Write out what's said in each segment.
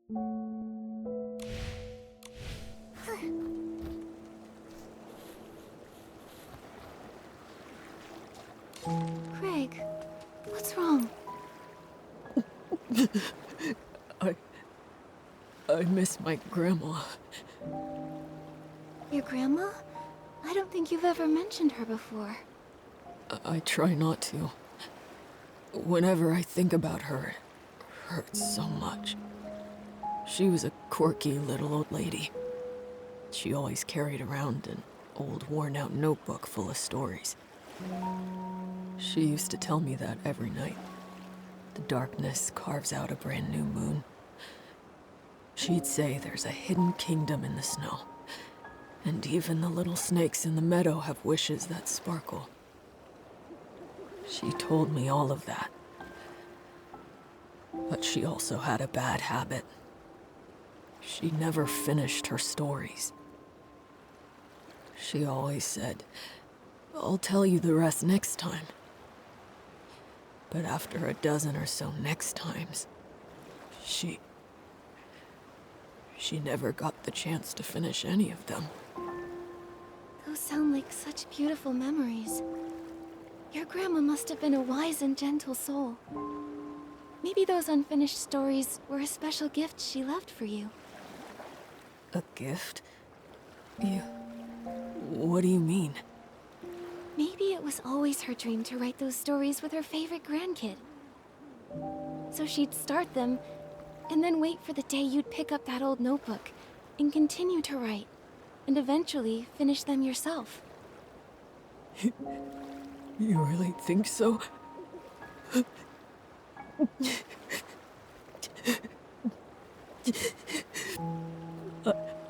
Craig, what's wrong? I miss my grandma. Your grandma? I don't think you've ever mentioned her before. I try not to. Whenever I think about her, it hurts so much. She was a quirky little old lady. She always carried around an old worn-out notebook full of stories. She used to tell me that every night. The darkness carves out a brand new moon. She'd say there's a hidden kingdom in the snow, and even the little snakes in the meadow have wishes that sparkle. She told me all of that. But she also had a bad habit. She never finished her stories. She always said, "I'll tell you the rest next time." But after a dozen or so next times, she never got the chance to finish any of them. Those sound like such beautiful memories. Your grandma must have been a wise and gentle soul. Maybe those unfinished stories were a special gift she left for you. A gift? What do you mean? Maybe it was always her dream to write those stories with her favorite grandkid. So she'd start them, and then wait for the day you'd pick up that old notebook and continue to write, and eventually finish them yourself. You really think so?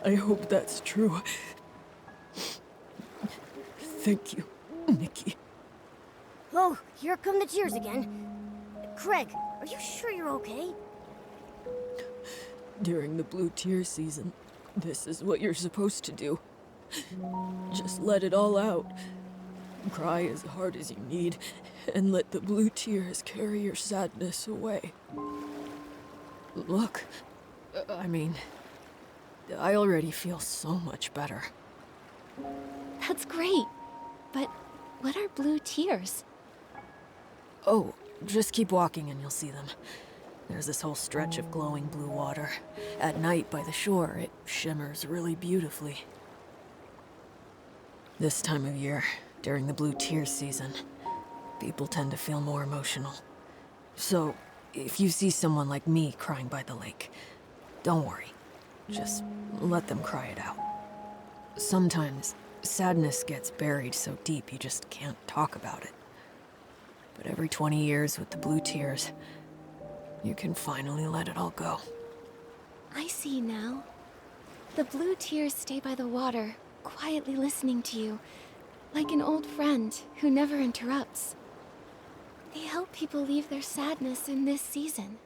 I hope that's true. Thank you, Nikki. Oh, here come the tears again. Craig, are you sure you're okay? During the blue tear season, this is what you're supposed to do. Just let it all out. Cry as hard as you need, and let the blue tears carry your sadness away. Look, I already feel so much better. That's great. But what are blue tears? Oh, just keep walking and you'll see them. There's this whole stretch of glowing blue water. At night by the shore, it shimmers really beautifully. This time of year, during the blue tears season, people tend to feel more emotional. So, if you see someone like me crying by the lake, don't worry. Just let them cry it out. Sometimes, sadness gets buried so deep you just can't talk about it. But every 20 years with the blue tears, you can finally let it all go. I see now. The blue tears stay by the water, quietly listening to you, like an old friend who never interrupts. They help people leave their sadness in this season.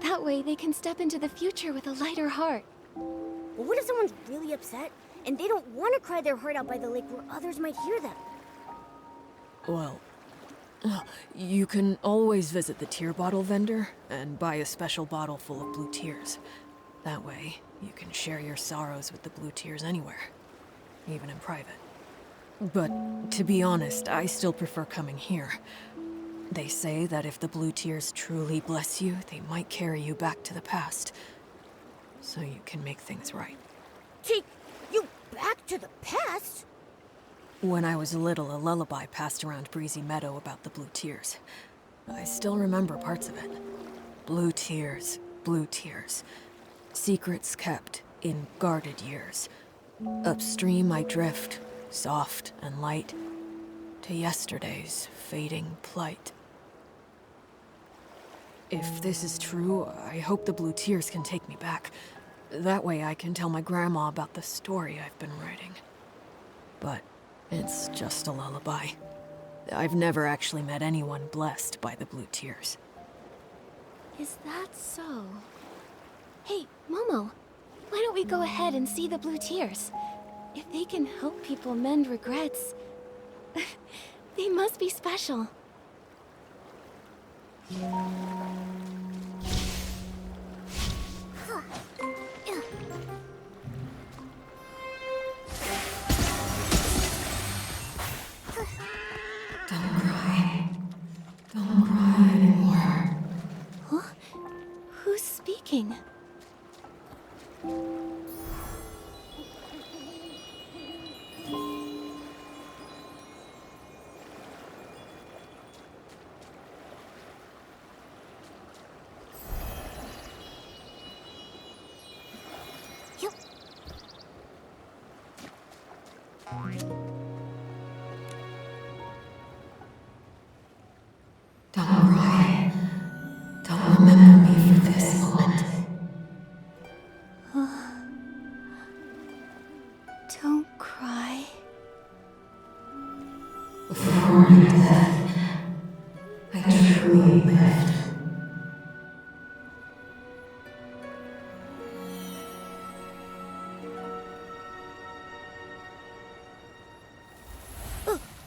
That way they can step into the future with a lighter heart. But what if someone's really upset and they don't want to cry their heart out by the lake where others might hear them? Well, you can always visit the tear bottle vendor and buy a special bottle full of blue tears. That way, you can share your sorrows with the blue tears anywhere, even in private. But to be honest, I still prefer coming here. They say that if the blue tears truly bless you, they might carry you back to the past, so you can make things right. Take you back to the past? When I was little, a lullaby passed around Breezy Meadow about the blue tears. I still remember parts of it. Blue tears, secrets kept in guarded years. Upstream I drift, soft and light, to yesterday's fading plight. If this is true, I hope the blue tears can take me back. That way I can tell my grandma about the story I've been writing. But it's just a lullaby. I've never actually met anyone blessed by the blue tears. Is that so? Hey, Momo, why don't we go ahead and see the blue tears? If they can help people mend regrets, they must be special. thinking? Don't cry. Don't remember me for this moment. Don't cry. Before my death, I truly lived.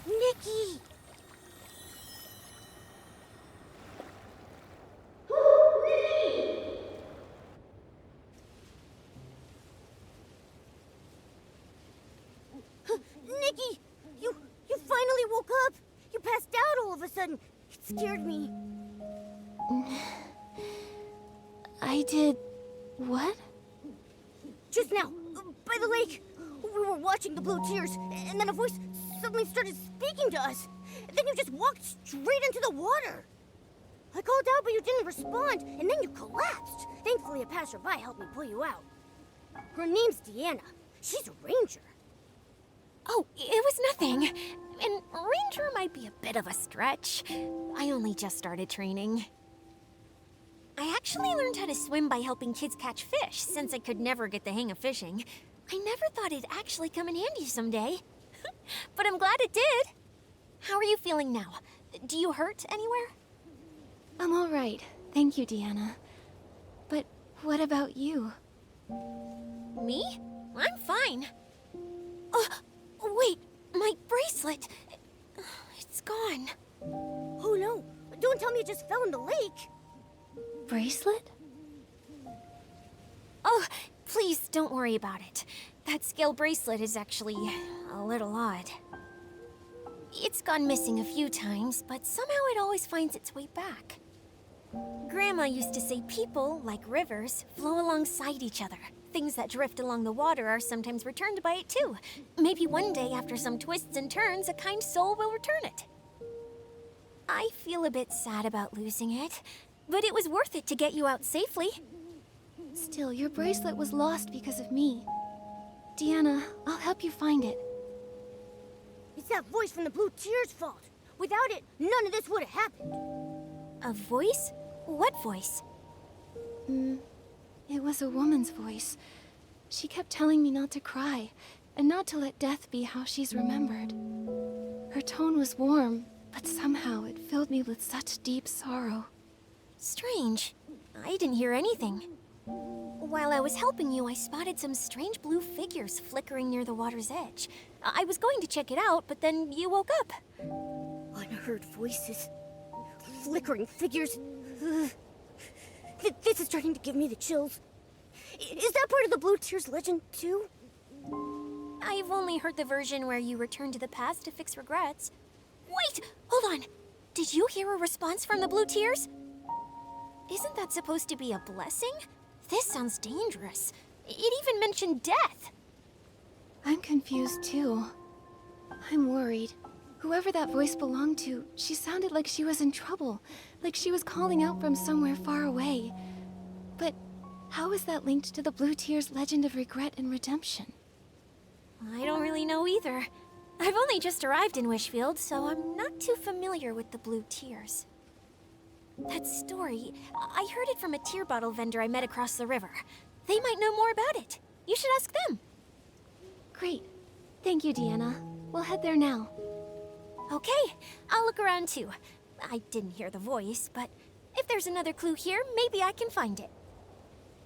Nikki! Nikki! You finally woke up! You passed out all of a sudden. It scared me. I did... what? Just now, by the lake, we were watching the blue tears, and then a voice suddenly started speaking to us. And then you just walked straight into the water. I called out, but you didn't respond, and then you collapsed. Thankfully, a passerby helped me pull you out. Her name's Deanna. She's a ranger. Oh, it was nothing. And ranger might be a bit of a stretch. I only just started training. I actually learned how to swim by helping kids catch fish, since I could never get the hang of fishing. I never thought it'd actually come in handy someday. But I'm glad it did. How are you feeling now? Do you hurt anywhere? I'm all right. Thank you, Deanna. But what about you? Me? I'm fine. Wait, my bracelet. It's gone. Oh no, don't tell me it just fell in the lake. Bracelet? Oh, please don't worry about it. That scale bracelet is actually a little odd. It's gone missing a few times, but somehow it always finds its way back. Grandma used to say people, like rivers, flow alongside each other. Things that drift along the water are sometimes returned by it too. Maybe one day, after some twists and turns, a kind soul will return it. I feel a bit sad about losing it, but it was worth it to get you out safely. Still, your bracelet was lost because of me. Deanna, I'll help you find it. It's that voice from the blue tears' fault. Without it, none of this would have happened. A voice? What voice? It was a woman's voice. She kept telling me not to cry, and not to let death be how she's remembered. Her tone was warm, but somehow it filled me with such deep sorrow. Strange. I didn't hear anything. While I was helping you, I spotted some strange blue figures flickering near the water's edge. I was going to check it out, but then you woke up. Unheard voices. Flickering figures. Ugh. This is starting to give me the chills. Is that part of the Blue Tears legend, too? I've only heard the version where you return to the past to fix regrets. Wait! Hold on! Did you hear a response from the Blue Tears? Isn't that supposed to be a blessing? This sounds dangerous. It even mentioned death. I'm confused too. I'm worried. Whoever that voice belonged to, she sounded like she was in trouble, like she was calling out from somewhere far away. But how is that linked to the Blue Tears legend of regret and redemption? I don't really know either. I've only just arrived in Wishfield, so I'm not too familiar with the Blue Tears. That story, I heard it from a tear bottle vendor I met across the river. They might know more about it. You should ask them. Great. Thank you, Deanna. We'll head there now. Okay, I'll look around too. I didn't hear the voice, but if there's another clue here, maybe I can find it.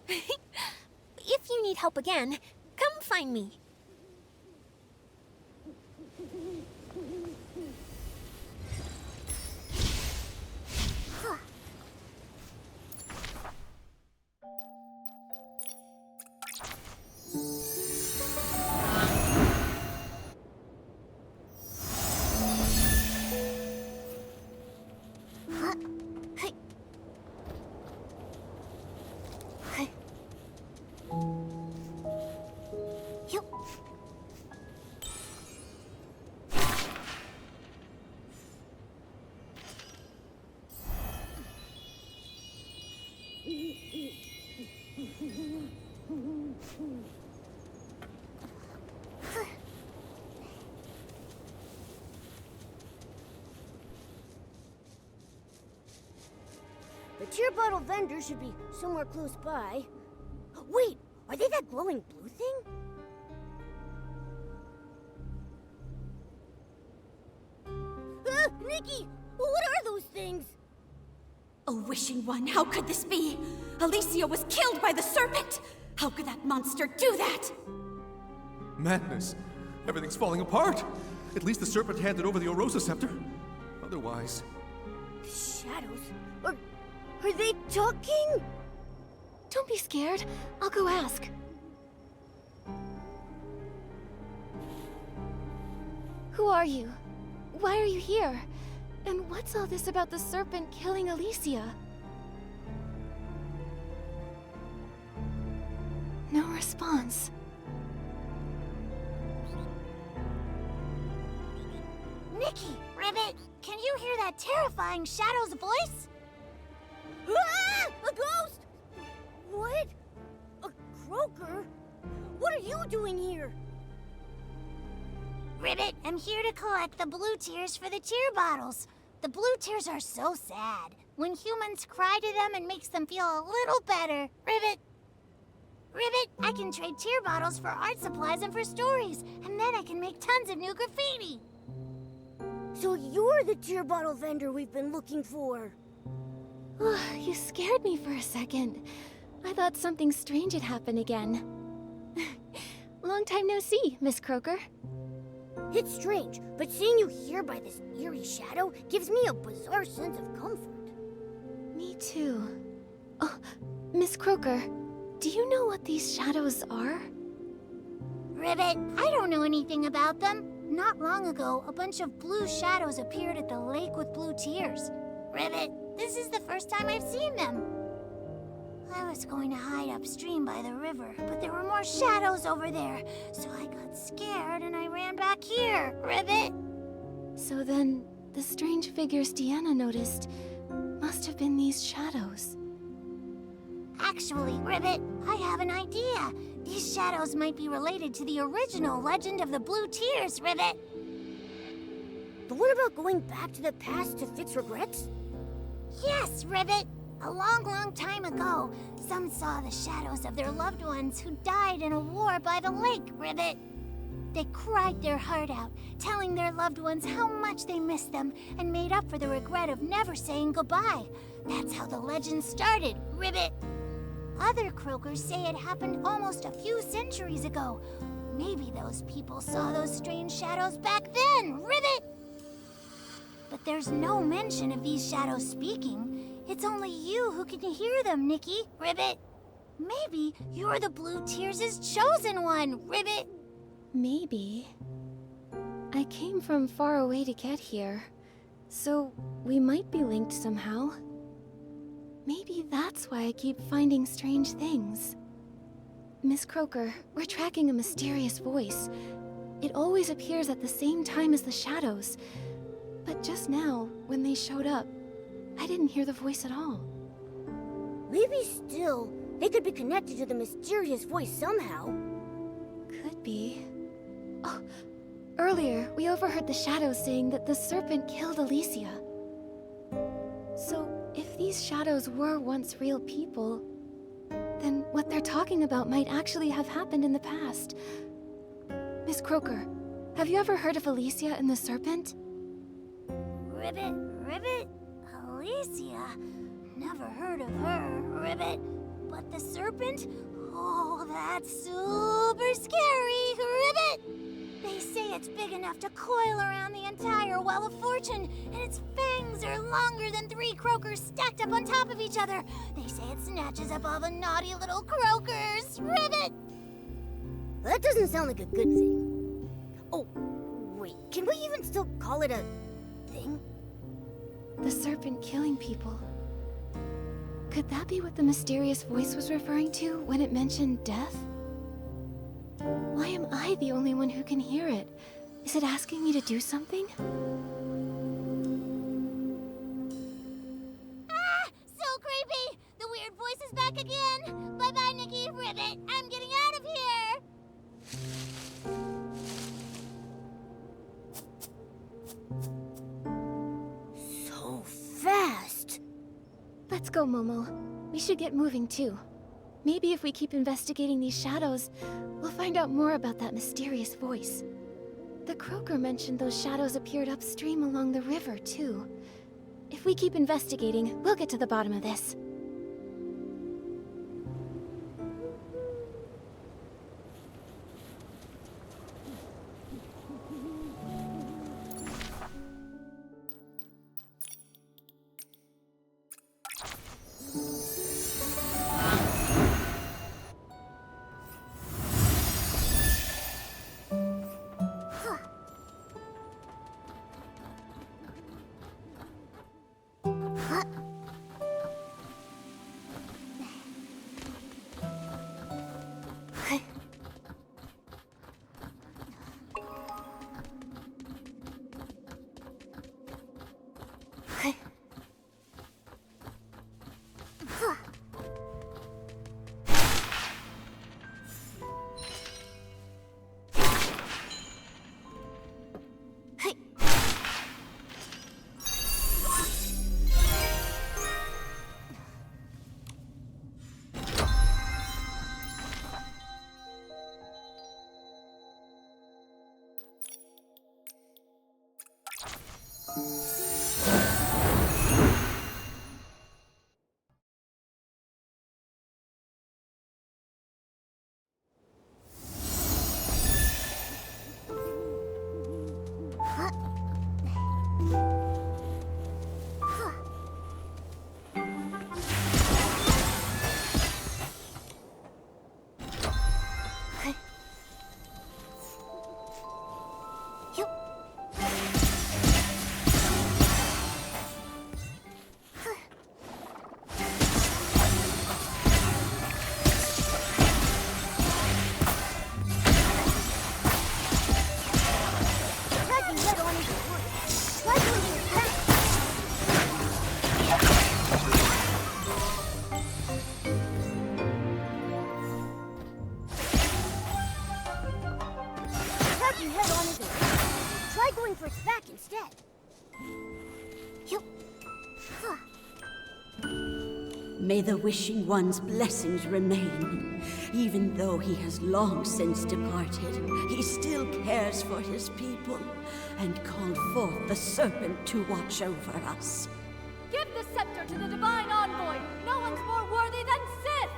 If you need help again, come find me. The tear bottle vendor should be somewhere close by. Wait, are they that glowing blue thing? Nikki, what are those things? A wishing one, how could this be? Alicia was killed by the serpent! How could that monster do that? Madness. Everything's falling apart. At least the serpent handed over the Orosa scepter. Otherwise... The shadows? Are they talking? Don't be scared. I'll go ask. Who are you? Why are you here? And what's all this about the serpent killing Alicia? No response. Nikki! Ribbit, can you hear that terrifying Shadow's voice? Ah! A ghost! What? A croaker? What are you doing here? Ribbit, I'm here to collect the blue tears for the tear bottles. The blue tears are so sad. When humans cry to them, it makes them feel a little better. Ribbit! Ribbit, I can trade tear bottles for art supplies and for stories, and then I can make tons of new graffiti. So you're the tear bottle vendor we've been looking for. You scared me for a second. I thought something strange had happened again. Long time no see, Miss Croaker. It's strange, but seeing you here by this eerie shadow gives me a bizarre sense of comfort. Me too. Oh, Miss Croaker, do you know what these shadows are? Ribbit, I don't know anything about them. Not long ago, a bunch of blue shadows appeared at the lake with blue tears. Ribbit, this is the first time I've seen them. I was going to hide upstream by the river, but there were more shadows over there, so I got scared and I ran back here. Ribbit! So then, the strange figures Deanna noticed must have been these shadows. Actually, Ribbit, I have an idea. These shadows might be related to the original legend of the blue tears, Ribbit. The one about going back to the past to fix regrets? Yes, Ribbit. A long, long time ago, some saw the shadows of their loved ones who died in a war by the lake, Ribbit. They cried their heart out, telling their loved ones how much they missed them and made up for the regret of never saying goodbye. That's how the legend started, Ribbit. Other croakers say it happened almost a few centuries ago. Maybe those people saw those strange shadows back then, Ribbit! But there's no mention of these shadows speaking. It's only you who can hear them, Nikki, Ribbit. Maybe you're the Blue Tears' chosen one, Ribbit. Maybe. I came from far away to get here, so we might be linked somehow. Maybe that's why I keep finding strange things. Miss Croaker, we're tracking a mysterious voice. It always appears at the same time as the shadows. But just now, when they showed up, I didn't hear the voice at all. Maybe still, they could be connected to the mysterious voice somehow. Could be. Oh, earlier, we overheard the shadows saying that the serpent killed Alicia. So, if these shadows were once real people, then what they're talking about might actually have happened in the past. Miss Croaker, have you ever heard of Alicia and the serpent? Ribbit, Ribbit? Alicia? Never heard of her, Ribbit. But the serpent? Oh, that's super scary, Ribbit! They say it's big enough to coil around the entire Well of Fortune, and its fangs are longer than 3 croakers stacked up on top of each other. They say it snatches up all the naughty little croakers, Ribbit! That doesn't sound like a good thing. Oh, wait, can we even still call it a thing? The serpent killing people. Could that be what the mysterious voice was referring to when it mentioned death? Why am I the only one who can hear it? Is it asking me to do something? Ah! So creepy! The weird voice is back again! Bye-bye, Let's go, Momo. We should get moving too. Maybe if we keep investigating these shadows, we'll find out more about that mysterious voice. The croaker mentioned those shadows appeared upstream along the river too. If we keep investigating, we'll get to the bottom of this. May the Wishing One's blessings remain. Even though he has long since departed, he still cares for his people and called forth the serpent to watch over us. Give the scepter to the Divine Envoy! No one's more worthy than Sith!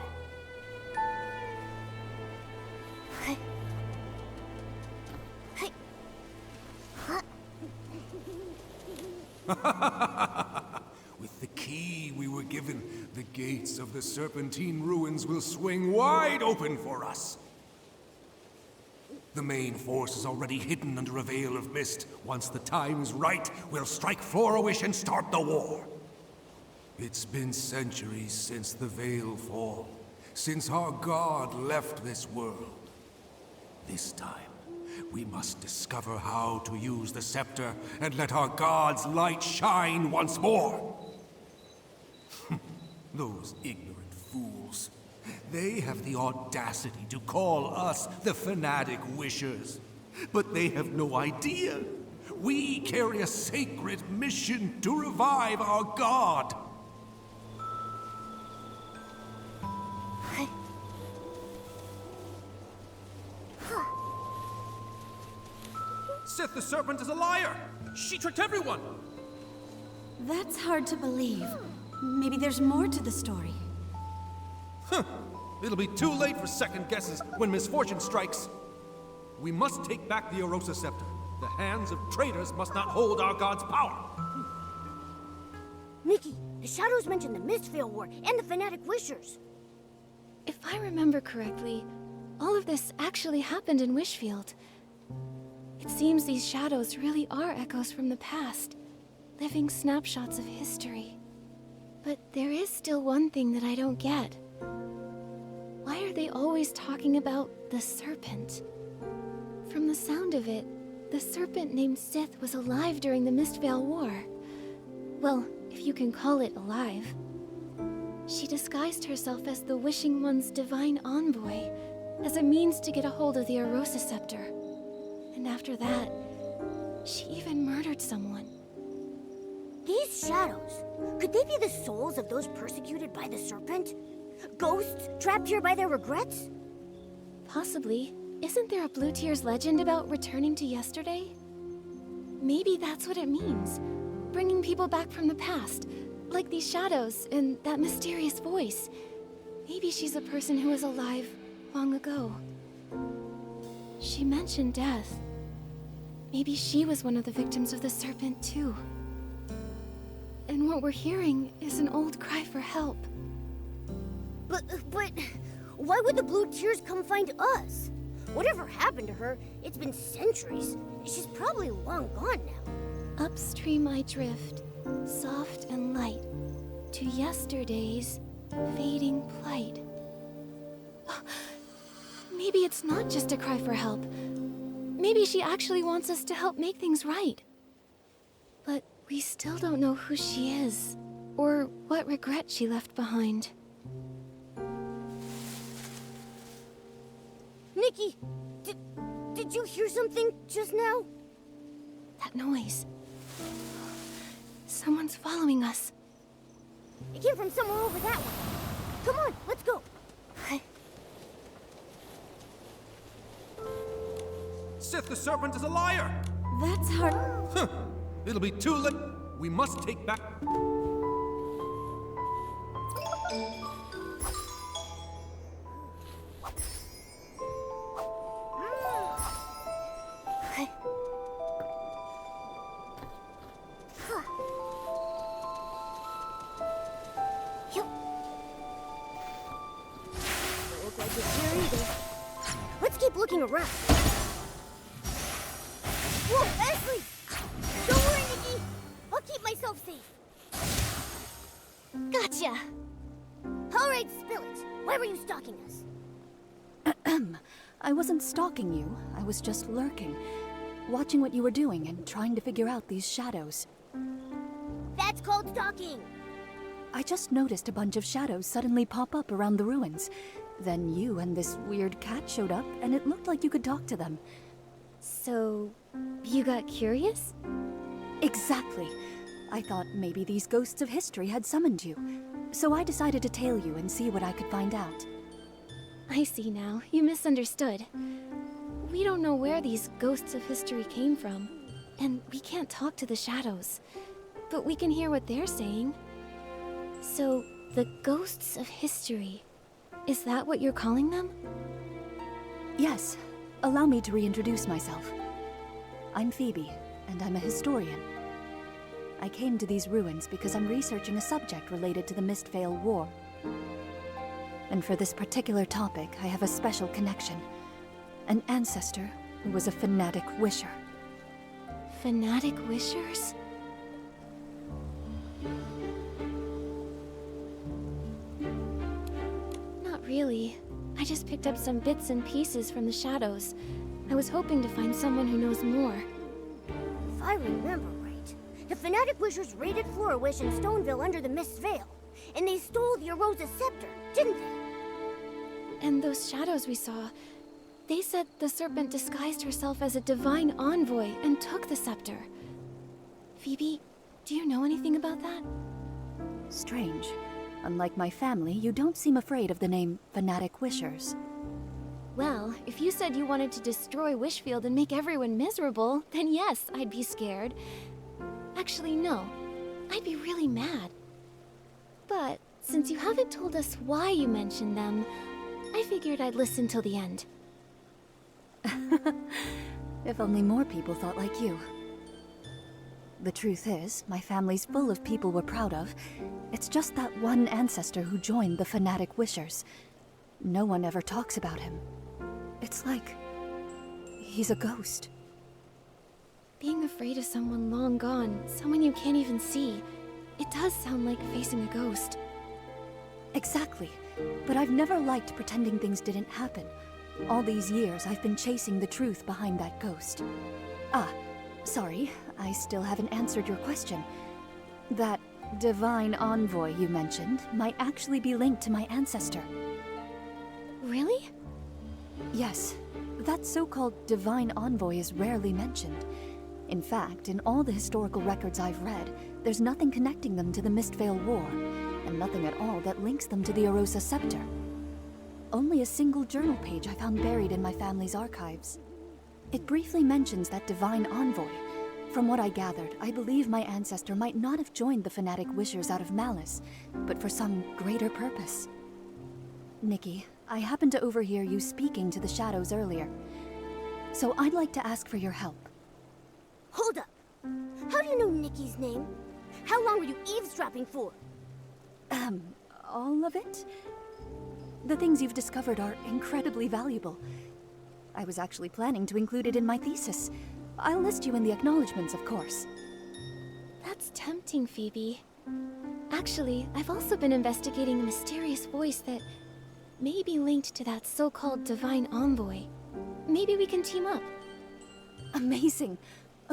With the key we were given, the gates of the Serpentine ruins will swing wide open for us. The main force is already hidden under a veil of mist. Once the time is right, we'll strike Flora-Wish and start the war. It's been centuries since the Veil fall, since our god left this world. This time, we must discover how to use the scepter and let our god's light shine once more. Those ignorant fools. They have the audacity to call us the Fanatic Wishers. But they have no idea. We carry a sacred mission to revive our god. Sith the Serpent is a liar! She tricked everyone! That's hard to believe. Maybe there's more to the story. Huh. It'll be too late for second guesses when misfortune strikes. We must take back the Orosa Scepter. The hands of traitors must not hold our god's power. Nikki, the shadows mentioned the Mistveil War and the Fanatic Wishers. If I remember correctly, all of this actually happened in Wishfield. It seems these shadows really are echoes from the past, living snapshots of history. But there is still one thing that I don't get. Why are they always talking about the serpent? From the sound of it, the serpent named Sith was alive during the Mistveil War. Well, if you can call it alive. She disguised herself as the Wishing One's divine envoy, as a means to get a hold of the Orosa Scepter. And after that, she even murdered someone. These shadows, could they be the souls of those persecuted by the serpent? Ghosts trapped here by their regrets? Possibly. Isn't there a Blue Tears legend about returning to yesterday? Maybe that's what it means. Bringing people back from the past. Like these shadows and that mysterious voice. Maybe she's a person who was alive long ago. She mentioned death. Maybe she was one of the victims of the serpent too. And what we're hearing is an old cry for help. But why would the Blue Tears come find us? Whatever happened to her, it's been centuries. She's probably long gone now. Upstream I drift, soft and light, to yesterday's fading plight. Maybe it's not just a cry for help. Maybe she actually wants us to help make things right. But we still don't know who she is, or what regret she left behind. Nikki, did you hear something just now? That noise. Someone's following us. It came from somewhere over that way. Come on, let's go. Sith the Serpent is a liar! That's hard. Huh. It'll be too late. We must take back... Look like it's here either. Let's keep looking around. Whoa, Ashley! Don't worry, Nikki. I'll keep myself safe. Gotcha! All right, spill it. Why were you stalking us? I wasn't stalking you. I was just lurking, watching what you were doing and trying to figure out these shadows. That's called stalking. I just noticed a bunch of shadows suddenly pop up around the ruins. Then you and this weird cat showed up, and it looked like you could talk to them. So, you got curious? Exactly. I thought maybe these ghosts of history had summoned you. So I decided to tail you and see what I could find out. I see now. You misunderstood. We don't know where these ghosts of history came from, and we can't talk to the shadows. But we can hear what they're saying. So, the ghosts of history. Is that what you're calling them? Yes. Allow me to reintroduce myself. I'm Phoebe, and I'm a historian. I came to these ruins because I'm researching a subject related to the Mistvale War. And for this particular topic, I have a special connection. An ancestor who was a fanatic wisher. Fanatic wishers? Not really. I just picked up some bits and pieces from the shadows. I was hoping to find someone who knows more. If I remember right, the Fanatic Wishers raided Florawish and Stoneville under the Mist Veil, and they stole the Arosa Scepter, didn't they? And those shadows we saw, they said the serpent disguised herself as a divine envoy and took the scepter. Phoebe, do you know anything about that? Strange. Unlike my family, you don't seem afraid of the name Fanatic Wishers. Well, if you said you wanted to destroy Wishfield and make everyone miserable, then yes, I'd be scared. Actually, no. I'd be really mad. But since you haven't told us why you mentioned them, I figured I'd listen till the end. If only more people thought like you. The truth is, my family's full of people we're proud of. It's just that one ancestor who joined the Fanatic Wishers. No one ever talks about him. It's like he's a ghost. Being afraid of someone long gone, someone you can't even see, it does sound like facing a ghost. Exactly. But I've never liked pretending things didn't happen. All these years, I've been chasing the truth behind that ghost. Ah, sorry, I still haven't answered your question. That divine envoy you mentioned might actually be linked to my ancestor. Really? Yes, that so-called divine envoy is rarely mentioned. In fact, in all the historical records I've read, there's nothing connecting them to the Mistveil War, and nothing at all that links them to the Arosa Scepter. Only a single journal page I found buried in my family's archives. It briefly mentions that divine envoy. From what I gathered, I believe my ancestor might not have joined the fanatic wishers out of malice, but for some greater purpose. Nikki, I happened to overhear you speaking to the shadows earlier, so I'd like to ask for your help. Hold up! How do you know Nikki's name? How long were you eavesdropping for? All of it? The things you've discovered are incredibly valuable. I was actually planning to include it in my thesis. I'll list you in the acknowledgements, of course. That's tempting, Phoebe. Actually, I've also been investigating a mysterious voice that may be linked to that so-called divine envoy. Maybe we can team up. Amazing.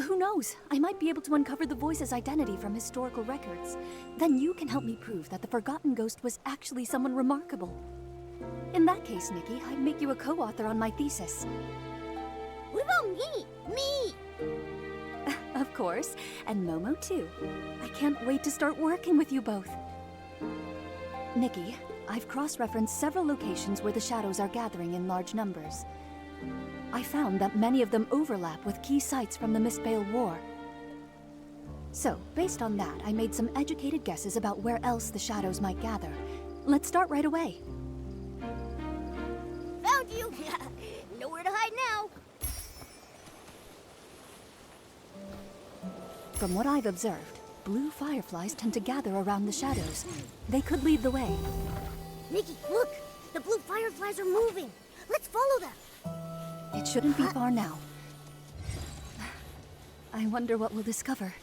Who knows? I might be able to uncover the voice's identity from historical records. Then you can help me prove that the Forgotten Ghost was actually someone remarkable. In that case, Nikki, I'd make you a co-author on my thesis. What about me? Me! Of course, and Momo too. I can't wait to start working with you both. Nikki, I've cross-referenced several locations where the shadows are gathering in large numbers. I found that many of them overlap with key sites from the Mistveil War. So, based on that, I made some educated guesses about where else the shadows might gather. Let's start right away. Found you! Nowhere to hide now! From what I've observed, blue fireflies tend to gather around the shadows. They could lead the way. Nikki, look! The blue fireflies are moving! Let's follow them! It shouldn't be far now. I wonder what we'll discover.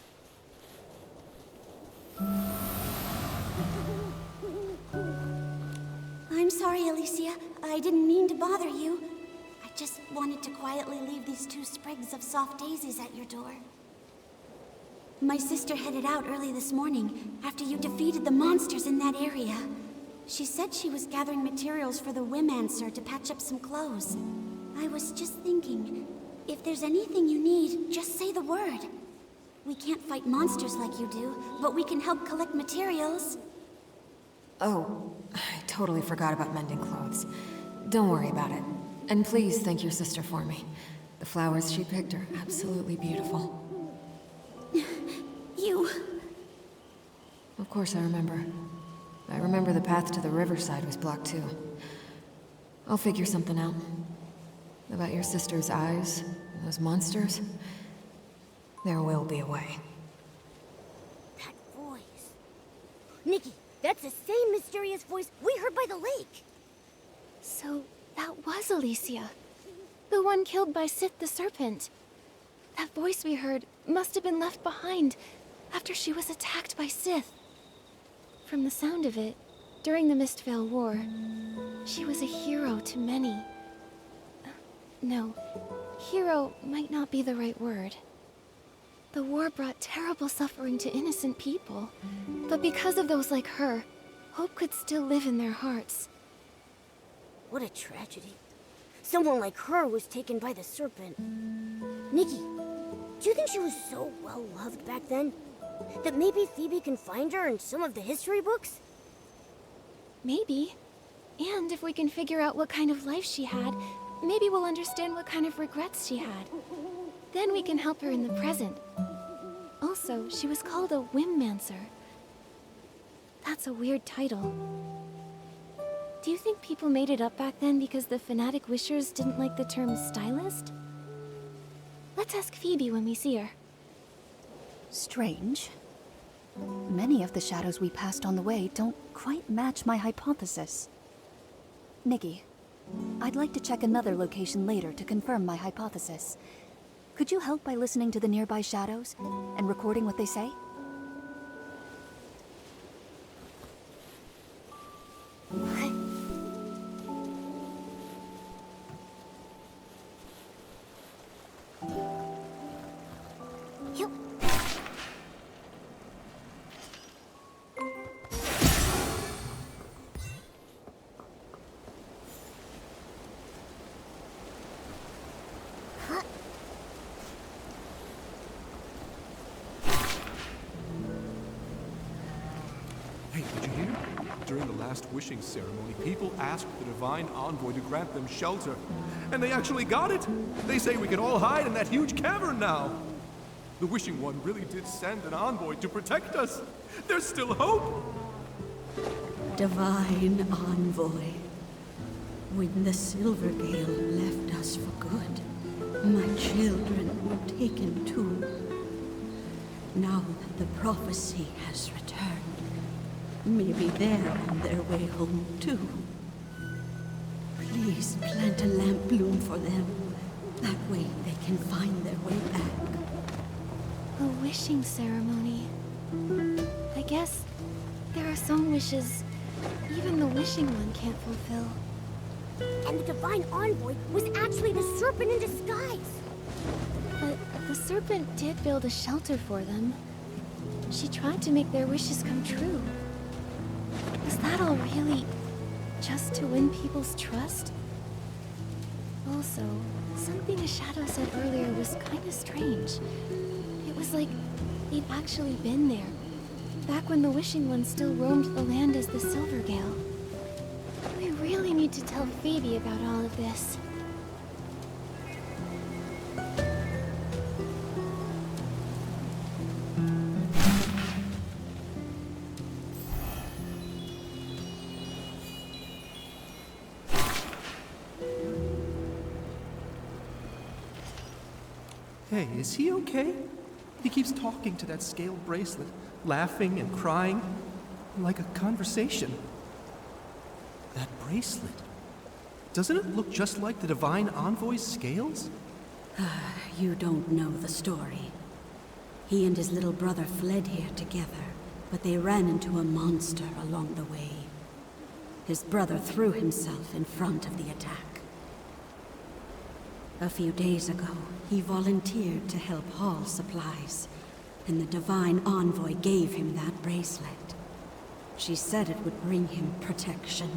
I'm sorry, Alicia. I didn't mean to bother you. I just wanted to quietly leave these 2 sprigs of soft daisies at your door. My sister headed out early this morning, after you defeated the monsters in that area. She said she was gathering materials for the Wimancer to patch up some clothes. I was just thinking, if there's anything you need, just say the word. We can't fight monsters like you do, but we can help collect materials. Oh, I totally forgot about mending clothes. Don't worry about it. And please thank your sister for me. The flowers she picked are absolutely beautiful. You... Of course I remember. I remember the path to the riverside was blocked too. I'll figure something out. About your sister's eyes, and those monsters, there will be a way. That voice... Nikki, that's the same mysterious voice we heard by the lake! So, that was Alicia. The one killed by Sith the Serpent. That voice we heard must have been left behind after she was attacked by Sith. From the sound of it, during the Mistveil War, she was a hero to many. No, hero might not be the right word. The war brought terrible suffering to innocent people, but because of those like her, hope could still live in their hearts. What a tragedy. Someone like her was taken by the Serpent. Nikki, do you think she was so well-loved back then? That maybe Phoebe can find her in some of the history books? Maybe. And if we can figure out what kind of life she had, maybe we'll understand what kind of regrets she had. Then we can help her in the present. Also, she was called a Wimancer. That's a weird title. Do you think people made it up back then because the fanatic wishers didn't like the term stylist? Let's ask Phoebe when we see her. Strange. Many of the shadows we passed on the way don't quite match my hypothesis. Nikki, I'd like to check another location later to confirm my hypothesis. Could you help by listening to the nearby shadows and recording what they say? During the last wishing ceremony, people asked the Divine Envoy to grant them shelter. And they actually got it! They say we can all hide in that huge cavern now! The Wishing One really did send an envoy to protect us! There's still hope! Divine Envoy. When the Silvergale left us for good, my children were taken too. Now that the prophecy has returned, maybe they're on their way home too. Please plant a lamp bloom for them. That way they can find their way back. A wishing ceremony. I guess there are some wishes even the Wishing One can't fulfill. And the Divine Envoy was actually the serpent in disguise. But the serpent did build a shelter for them. She tried to make their wishes come true. Was that all really just to win people's trust? Also, something a shadow said earlier was kinda strange. It was like they'd actually been there, back when the Wishing One still roamed the land as the Silvergale. We really need to tell Phoebe about all of this. Hey, is he okay? He keeps talking to that scale bracelet, laughing and crying, like a conversation. That bracelet, doesn't it look just like the Divine Envoy's scales? You don't know the story. He and his little brother fled here together, but they ran into a monster along the way. His brother threw himself in front of the attack. A few days ago, he volunteered to help haul supplies, and the Divine Envoy gave him that bracelet. She said it would bring him protection.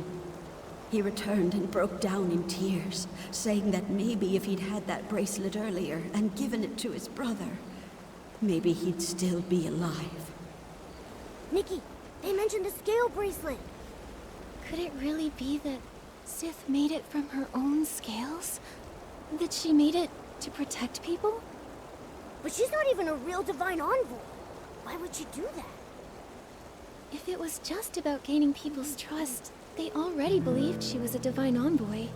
He returned and broke down in tears, saying that maybe if he'd had that bracelet earlier and given it to his brother, maybe he'd still be alive. Nikki, they mentioned the scale bracelet. Could it really be that Sith made it from her own scales? That she made it to protect people? But she's not even a real Divine Envoy. Why would she do that? If it was just about gaining people's trust, they already believed she was a Divine Envoy.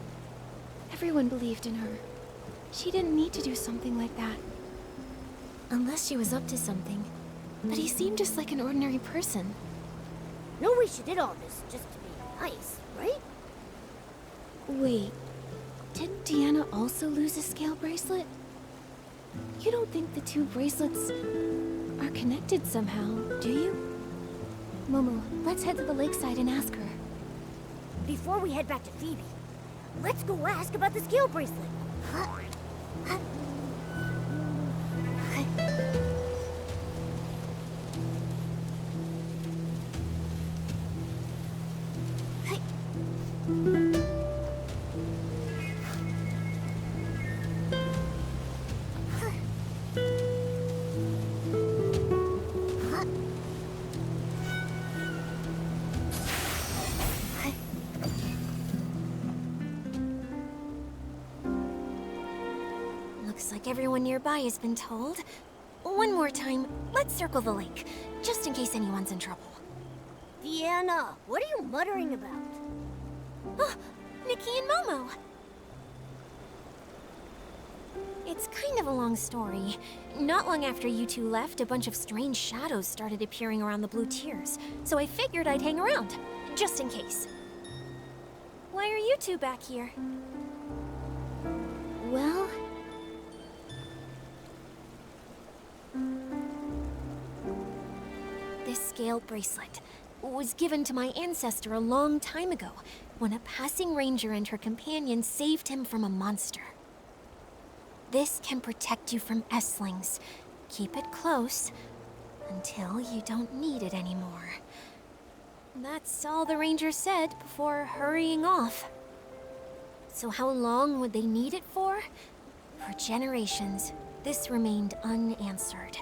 Everyone believed in her. She didn't need to do something like that. Unless she was up to something. But he seemed just like an ordinary person. No way she did all this just to be nice, right? Wait, did Deanna also lose a scale bracelet? You don't think the two bracelets are connected somehow, do you? Momo, let's head to the lakeside and ask her. Before we head back to Phoebe, let's go ask about the scale bracelet. Looks like everyone nearby has been told. One more time, let's circle the lake, just in case anyone's in trouble. Deanna, what are you muttering about? Oh, Nikki and Momo! It's kind of a long story. Not long after you two left, a bunch of strange shadows started appearing around the Blue Tears, so I figured I'd hang around, just in case. Why are you two back here? Well... This scale bracelet was given to my ancestor a long time ago, when a passing ranger and her companion saved him from a monster. This can protect you from Esslings. Keep it close until you don't need it anymore. That's all the ranger said before hurrying off. So how long would they need it for? For generations, this remained unanswered.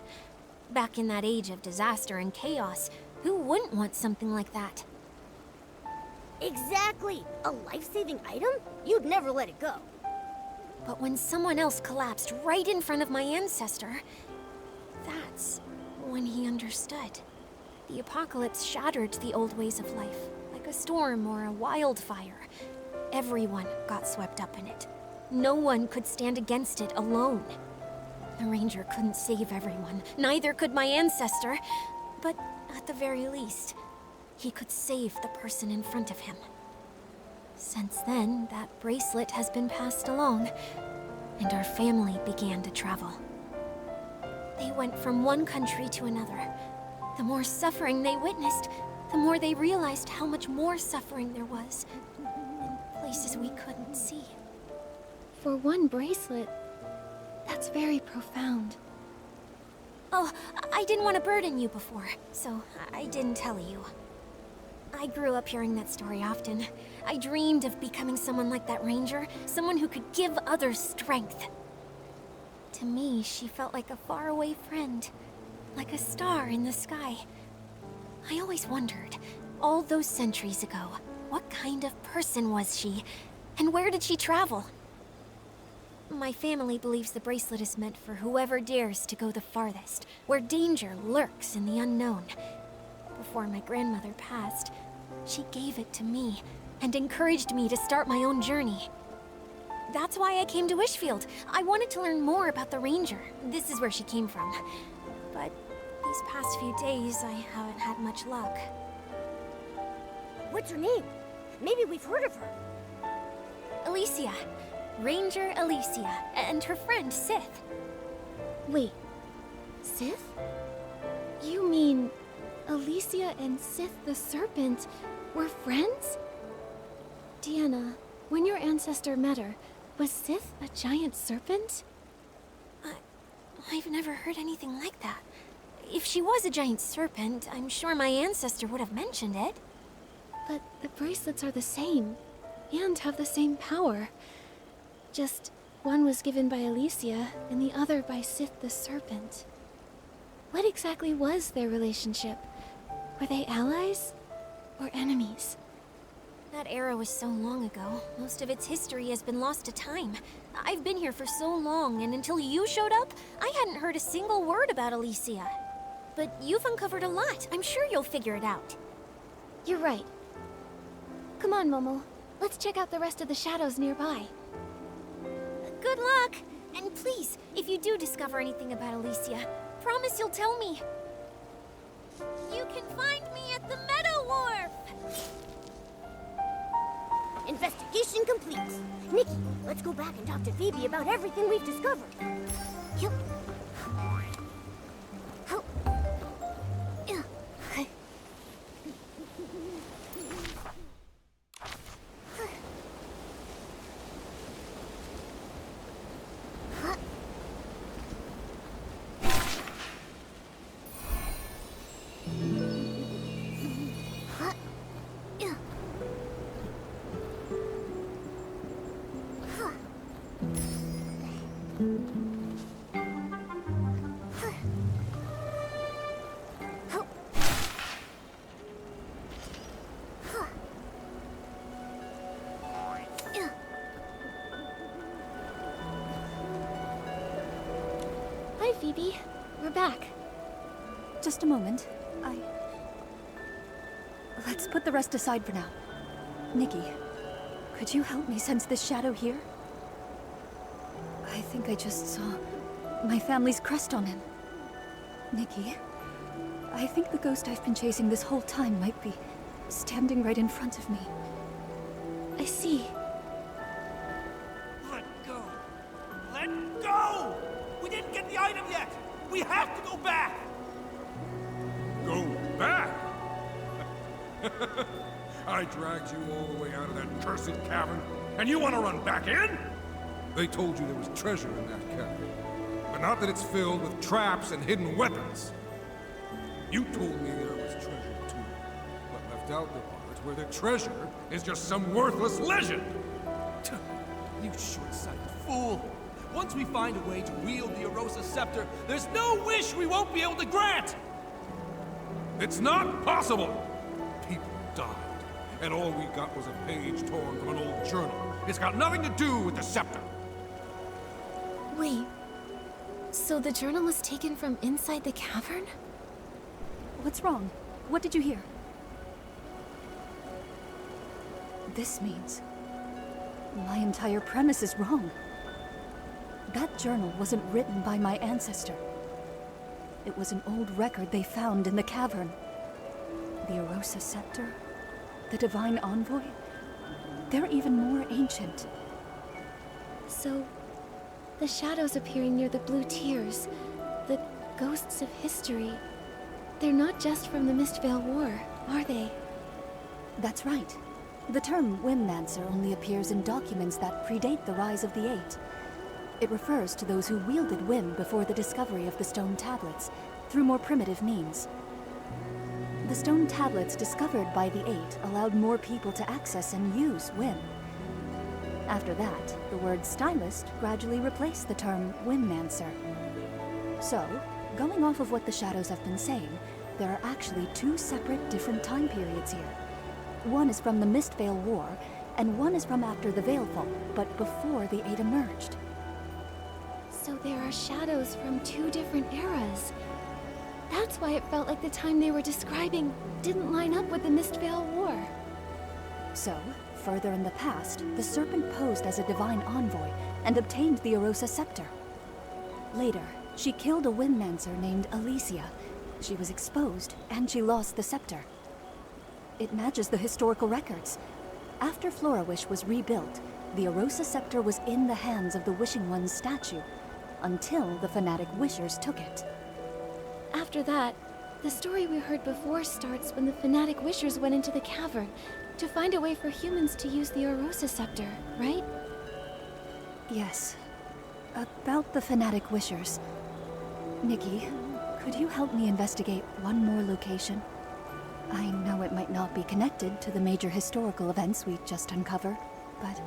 Back in that age of disaster and chaos, who wouldn't want something like that? Exactly! A life-saving item? You'd never let it go. But when someone else collapsed right in front of my ancestor, that's when he understood. The apocalypse shattered the old ways of life, like a storm or a wildfire. Everyone got swept up in it. No one could stand against it alone. The Ranger couldn't save everyone, neither could my ancestor. But at the very least, he could save the person in front of him. Since then, that bracelet has been passed along, and our family began to travel. They went from one country to another. The more suffering they witnessed, the more they realized how much more suffering there was, in places we couldn't see. For one bracelet, that's very profound. Oh, I didn't want to burden you before, so I didn't tell you. I grew up hearing that story often. I dreamed of becoming someone like that Ranger, someone who could give others strength. To me, she felt like a faraway friend, like a star in the sky. I always wondered, all those centuries ago, what kind of person was she, and where did she travel? My family believes the bracelet is meant for whoever dares to go the farthest, where danger lurks in the unknown. Before my grandmother passed, she gave it to me and encouraged me to start my own journey. That's why I came to Wishfield. I wanted to learn more about the Ranger. This is where she came from. But these past few days, I haven't had much luck. What's her name? Maybe we've heard of her. Alicia. Ranger Alicia. And her friend, Sith. Wait, Sith? You mean Alicia and Sith the Serpent were friends? Deanna, when your ancestor met her, was Sith a giant serpent? I've never heard anything like that. If she was a giant serpent, I'm sure my ancestor would have mentioned it. But the bracelets are the same, and have the same power. Just one was given by Alicia, and the other by Sith the Serpent. What exactly was their relationship? Were they allies or enemies? That era was so long ago. Most of its history has been lost to time. I've been here for so long, and until you showed up, I hadn't heard a single word about Alicia. But you've uncovered a lot. I'm sure you'll figure it out. You're right. Come on, Momo. Let's check out the rest of the shadows nearby. Good luck! And please, if you do discover anything about Alicia, promise you'll tell me. You can find me at the Meadow Wharf! Investigation complete. Nikki, let's go back and talk to Phoebe about everything we've discovered. Yep. Hi, Phoebe. We're back. Just a moment. Let's put the rest aside for now. Nikki, could you help me sense this shadow here? I think I just saw my family's crest on him. Nikki, I think the ghost I've been chasing this whole time might be standing right in front of me. I see. Let go! Let go! We didn't get the item yet! We have to go back! Go back? I dragged you all the way out of that cursed cavern, and you want to run back in? They told you there was treasure in that cavern, but not that it's filled with traps and hidden weapons. You told me there was treasure too, but left out the part where the treasure is just some worthless legend. You short-sighted fool! Once we find a way to wield the Arosa scepter, there's no wish we won't be able to grant! It's not possible! People died, And all we got was a page torn from an old journal. It's got nothing to do with the scepter. Wait, so the journal was taken from inside the cavern? What's wrong? What did you hear? This means my entire premise is wrong. That journal wasn't written by my ancestor. It was an old record they found in the cavern. The Erosa Scepter, the Divine Envoy, they're even more ancient. So, the shadows appearing near the blue tears, the ghosts of history, they're not just from the Mistvale War, are they? That's right. The term Windmancer only appears in documents that predate the rise of the Eight. It refers to those who wielded Wim before the discovery of the stone tablets, through more primitive means. The stone tablets discovered by the Eight allowed more people to access and use Wim. After that, the word stylist gradually replaced the term Windmancer. So, going off of what the shadows have been saying, there are actually two separate different time periods here. One is from the Mistvale War, and one is from after the Veilfall, but before the Eight emerged. So there are shadows from two different eras. That's why it felt like the time they were describing didn't line up with the Mistvale War. So, further in the past, the Serpent posed as a divine envoy and obtained the Erosa Scepter. Later, she killed a Windmancer named Alicia. She was exposed, and she lost the scepter. It matches the historical records. After Florawish was rebuilt, the Erosa Scepter was in the hands of the Wishing One's statue, until the fanatic Wishers took it. After that, the story we heard before starts when the fanatic Wishers went into the cavern to find a way for humans to use the Erosa Scepter, right? Yes. About the fanatic Wishers. Nikki, could you help me investigate one more location? I know it might not be connected to the major historical events we just uncovered, but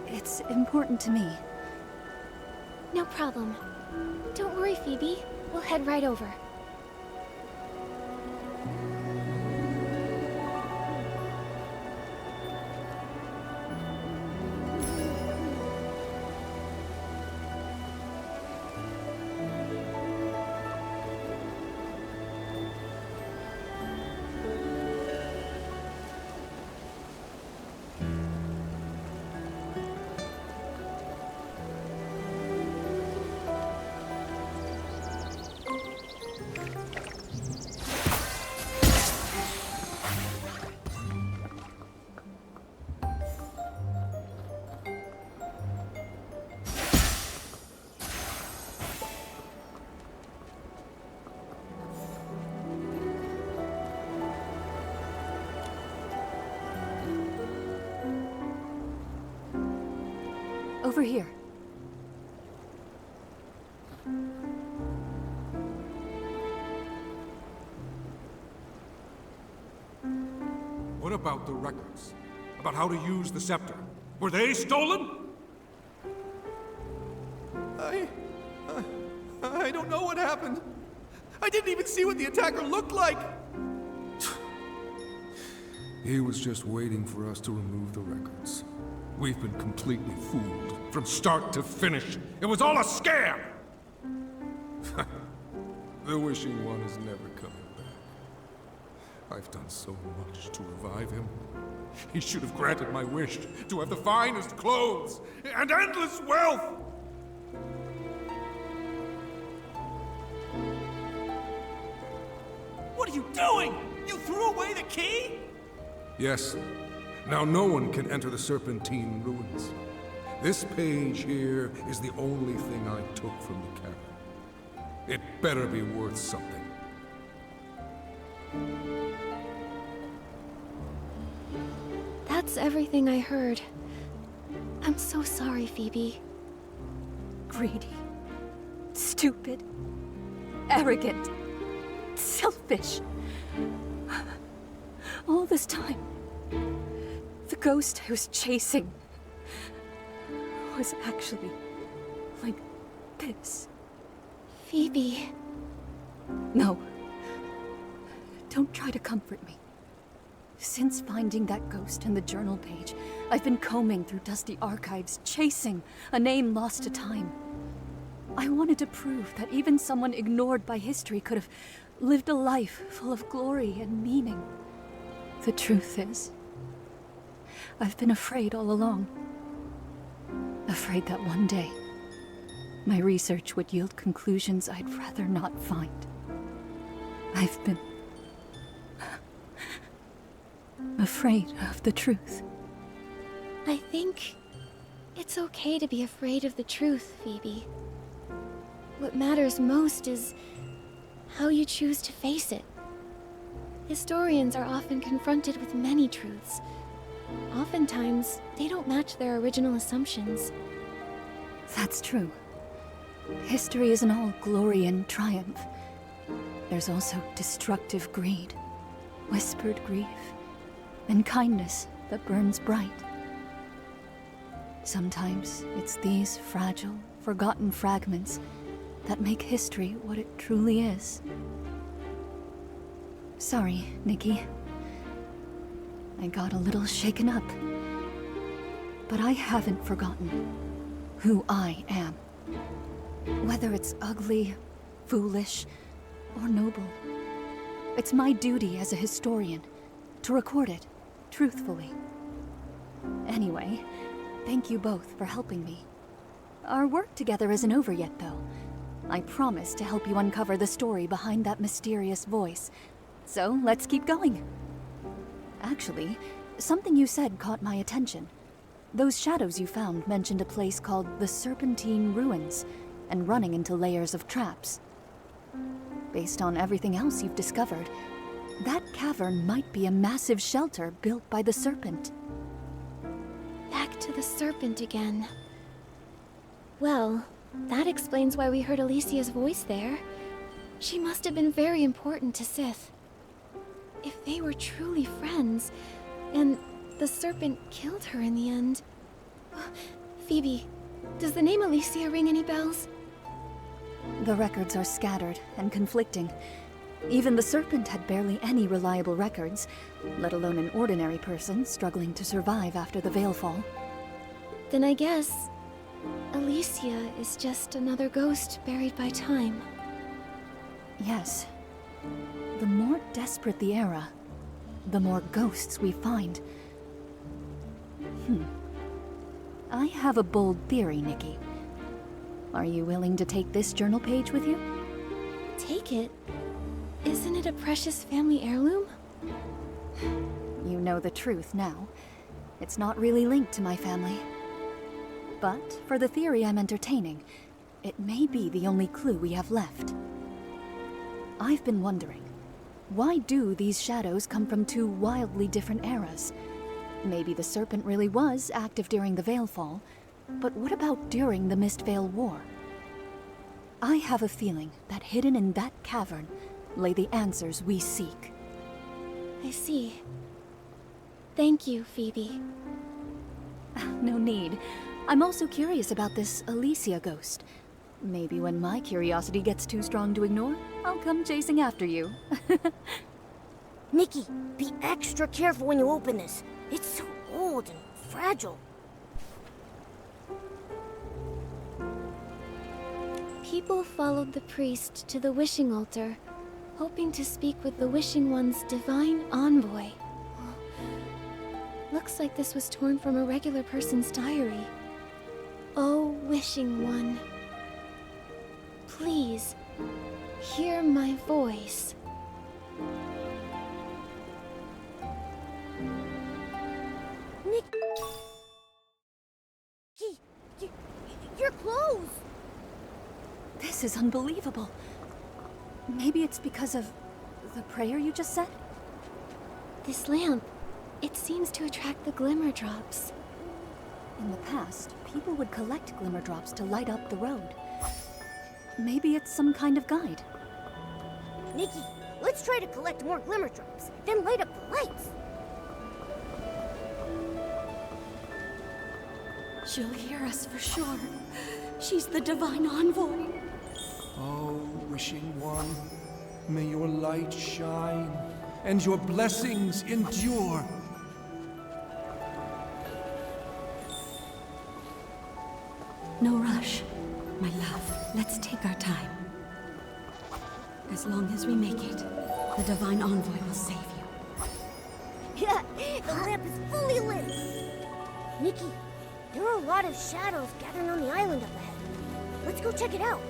it's important to me. No problem. Don't worry, Phoebe. We'll head right over. Over here. What about the records? About how to use the scepter? Were they stolen? I don't know what happened. I didn't even see what the attacker looked like. He was just waiting for us to remove the records. We've been completely fooled, from start to finish. It was all a scam! The Wishing One is never coming back. I've done so much to revive him. He should have granted my wish to have the finest clothes and endless wealth! What are you doing? You threw away the key? Yes. Now no one can enter the Serpentine ruins. This page here is the only thing I took from the cavern. It better be worth something. That's everything I heard. I'm so sorry, Phoebe. Greedy. Stupid. Arrogant. Selfish. All this time, the ghost I was chasing was actually like this. Phoebe. No. Don't try to comfort me. Since finding that ghost in the journal page, I've been combing through dusty archives, chasing a name lost to time. I wanted to prove that even someone ignored by history could have lived a life full of glory and meaning. The truth is, I've been afraid all along. Afraid that one day, my research would yield conclusions I'd rather not find. I've been afraid of the truth. I think it's okay to be afraid of the truth, Phoebe. What matters most is how you choose to face it. Historians are often confronted with many truths. Oftentimes, they don't match their original assumptions. That's true. History isn't all glory and triumph. There's also destructive greed, whispered grief, and kindness that burns bright. Sometimes it's these fragile, forgotten fragments that make history what it truly is. Sorry, Nikki. I got a little shaken up. But I haven't forgotten who I am. Whether it's ugly, foolish, or noble. It's my duty as a historian to record it truthfully. Anyway, thank you both for helping me. Our work together isn't over yet, though. I promise to help you uncover the story behind that mysterious voice. So let's keep going. Actually, something you said caught my attention. Those shadows you found mentioned a place called the Serpentine Ruins, and running into layers of traps. Based on everything else you've discovered, that cavern might be a massive shelter built by the Serpent. Back to the Serpent again. Well, that explains why we heard Alicia's voice there. She must have been very important to Sith. If they were truly friends, and the Serpent killed her in the end... Phoebe, does the name Alicia ring any bells? The records are scattered and conflicting. Even the Serpent had barely any reliable records, let alone an ordinary person struggling to survive after the Veilfall. Then I guess Alicia is just another ghost buried by time. Yes. The more desperate the era, the more ghosts we find. I have a bold theory, Nikki. Are you willing to take this journal page with you? Take it? Isn't it a precious family heirloom? You know the truth now. It's not really linked to my family. But for the theory I'm entertaining, it may be the only clue we have left. I've been wondering, why do these shadows come from two wildly different eras? Maybe the Serpent really was active during the Veilfall, but what about during the Mistveil War? I have a feeling that hidden in that cavern lay the answers we seek. I see. Thank you, Phoebe. No need. I'm also curious about this Alicia ghost. Maybe when my curiosity gets too strong to ignore, I'll come chasing after you. Nikki, be extra careful when you open this. It's so old and fragile. People followed the priest to the wishing altar, hoping to speak with the Wishing One's divine envoy. Looks like this was torn from a regular person's diary. Oh, Wishing One, please, hear my voice. Nikki, your clothes! This is unbelievable. Maybe it's because of the prayer you just said? This lamp, it seems to attract the glimmer drops. In the past, people would collect glimmer drops to light up the road. Maybe it's some kind of guide. Nikki, let's try to collect more glimmer drops, then light up the lights. She'll hear us for sure. She's the divine envoy. Oh, Wishing One, may your light shine and your blessings endure. No rush, my love. Let's take our time. As long as we make it, the Divine Envoy will save you. Yeah, the lamp is fully lit. Nikki, there are a lot of shadows gathering on the island up ahead. Let's go check it out.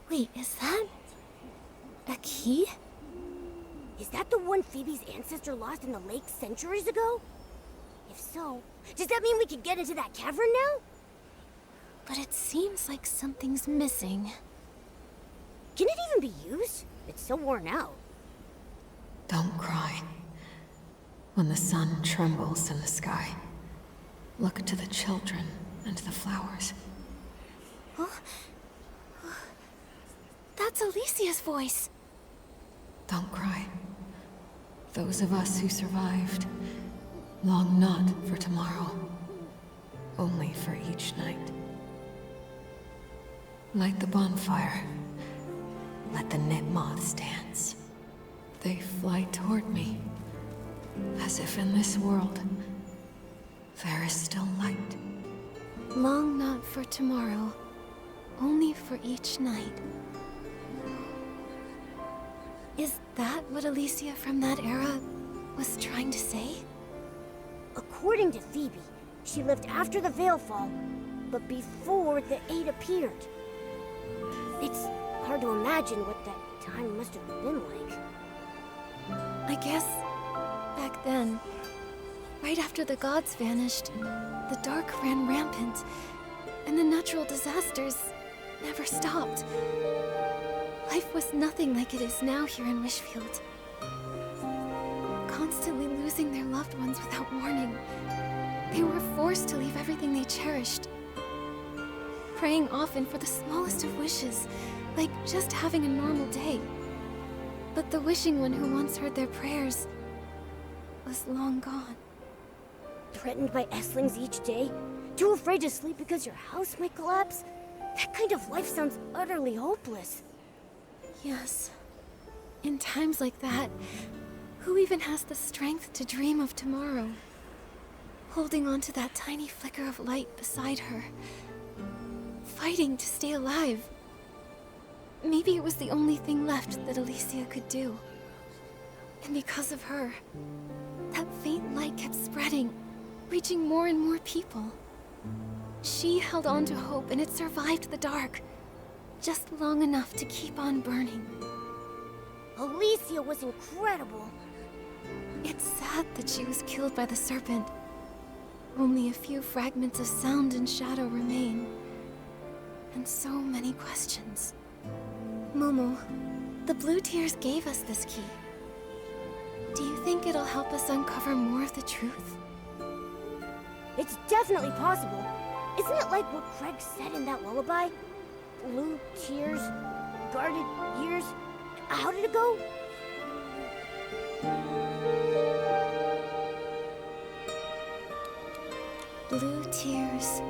Wait, is that a key? Is that the one Phoebe's ancestor lost in the lake centuries ago? If so, does that mean we can get into that cavern now? But it seems like something's missing. Can it even be used? It's so worn out. Don't cry. When the sun trembles in the sky, look to the children and the flowers. Huh? That's Alicia's voice. Don't cry. Those of us who survived long not for tomorrow, only for each night. Light the bonfire. Let the knit moths dance. They fly toward me, as if in this world there is still light. Long not for tomorrow, only for each night. Is that what Alicia from that era was trying to say? According to Phoebe, she lived after the Veilfall, but before the Eight appeared. It's hard to imagine what that time must have been like. I guess back then, right after the gods vanished, the dark ran rampant, and the natural disasters never stopped. Life was nothing like it is now here in Wishfield. Constantly losing their loved ones without warning, they were forced to leave everything they cherished. Praying often for the smallest of wishes, like just having a normal day. But the wishing one who once heard their prayers was long gone. Threatened by Esslings each day? Too afraid to sleep because your house might collapse? That kind of life sounds utterly hopeless. Yes. In times like that, who even has the strength to dream of tomorrow? Holding on to that tiny flicker of light beside her. Fighting to stay alive. Maybe it was the only thing left that Alicia could do. And because of her, that faint light kept spreading, reaching more and more people. She held on to hope and it survived the dark. Just long enough to keep on burning. Alicia was incredible. It's sad that she was killed by the serpent. Only a few fragments of sound and shadow remain. And so many questions. Momo, the Blue Tears gave us this key. Do you think it'll help us uncover more of the truth? It's definitely possible. Isn't it like what Craig said in that lullaby? Blue tears, guarded years. How did it go? Blue tears.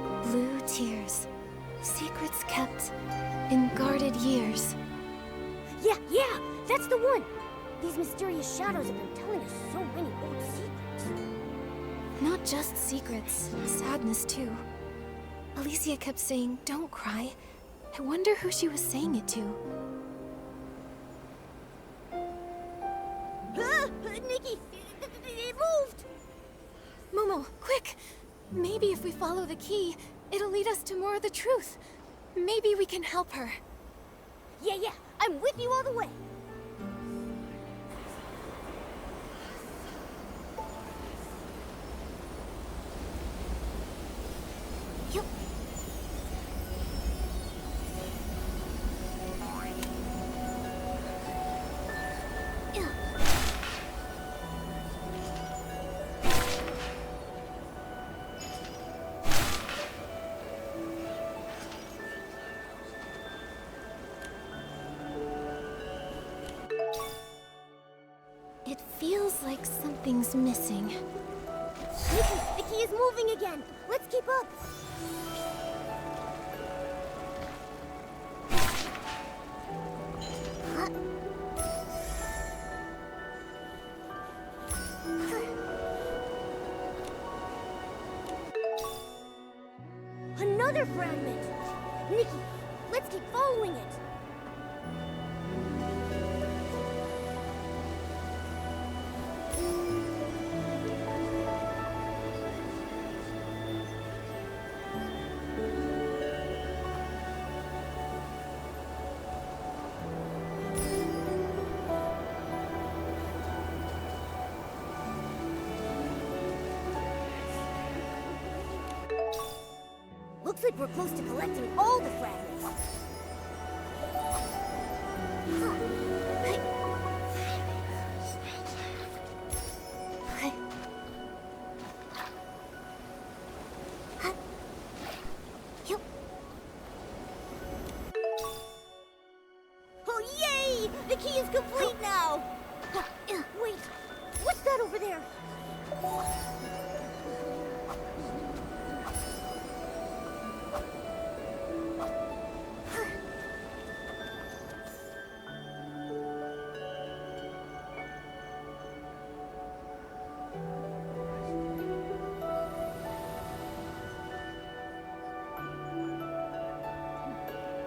Secrets kept in guarded years. Yeah, that's the one. These mysterious shadows have been telling us so many old secrets. Not just secrets, sadness too. Alicia kept saying, "Don't cry." I wonder who she was saying it to. Nikki! It moved! Momo, quick! Maybe if we follow the key, it'll lead us to more of the truth. Maybe we can help her. Yeah, I'm with you all the way. Yup. It feels like something's missing. Nikki, the key is moving again. Let's keep up. Another fragment. Nikki, let's keep following it. Looks like we're close to collecting all the fragments. Oh, yay! The key is complete now! Wait, what's that over there?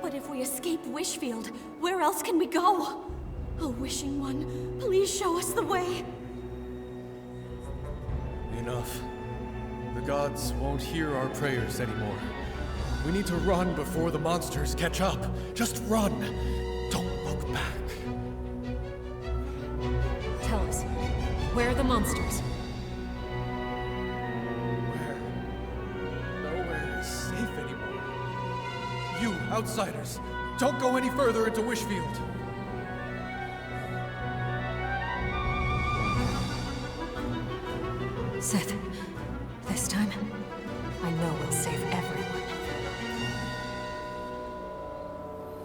But if we escape Wishfield, where else can we go? Oh, Wishing One, please show us the way. Enough. The gods won't hear our prayers anymore. We need to run before the monsters catch up. Just run. Don't look back. Tell us, where are the monsters? Where? Nowhere is safe anymore. You, outsiders, don't go any further into Wishfield. Seth, this time, I know we'll save everyone.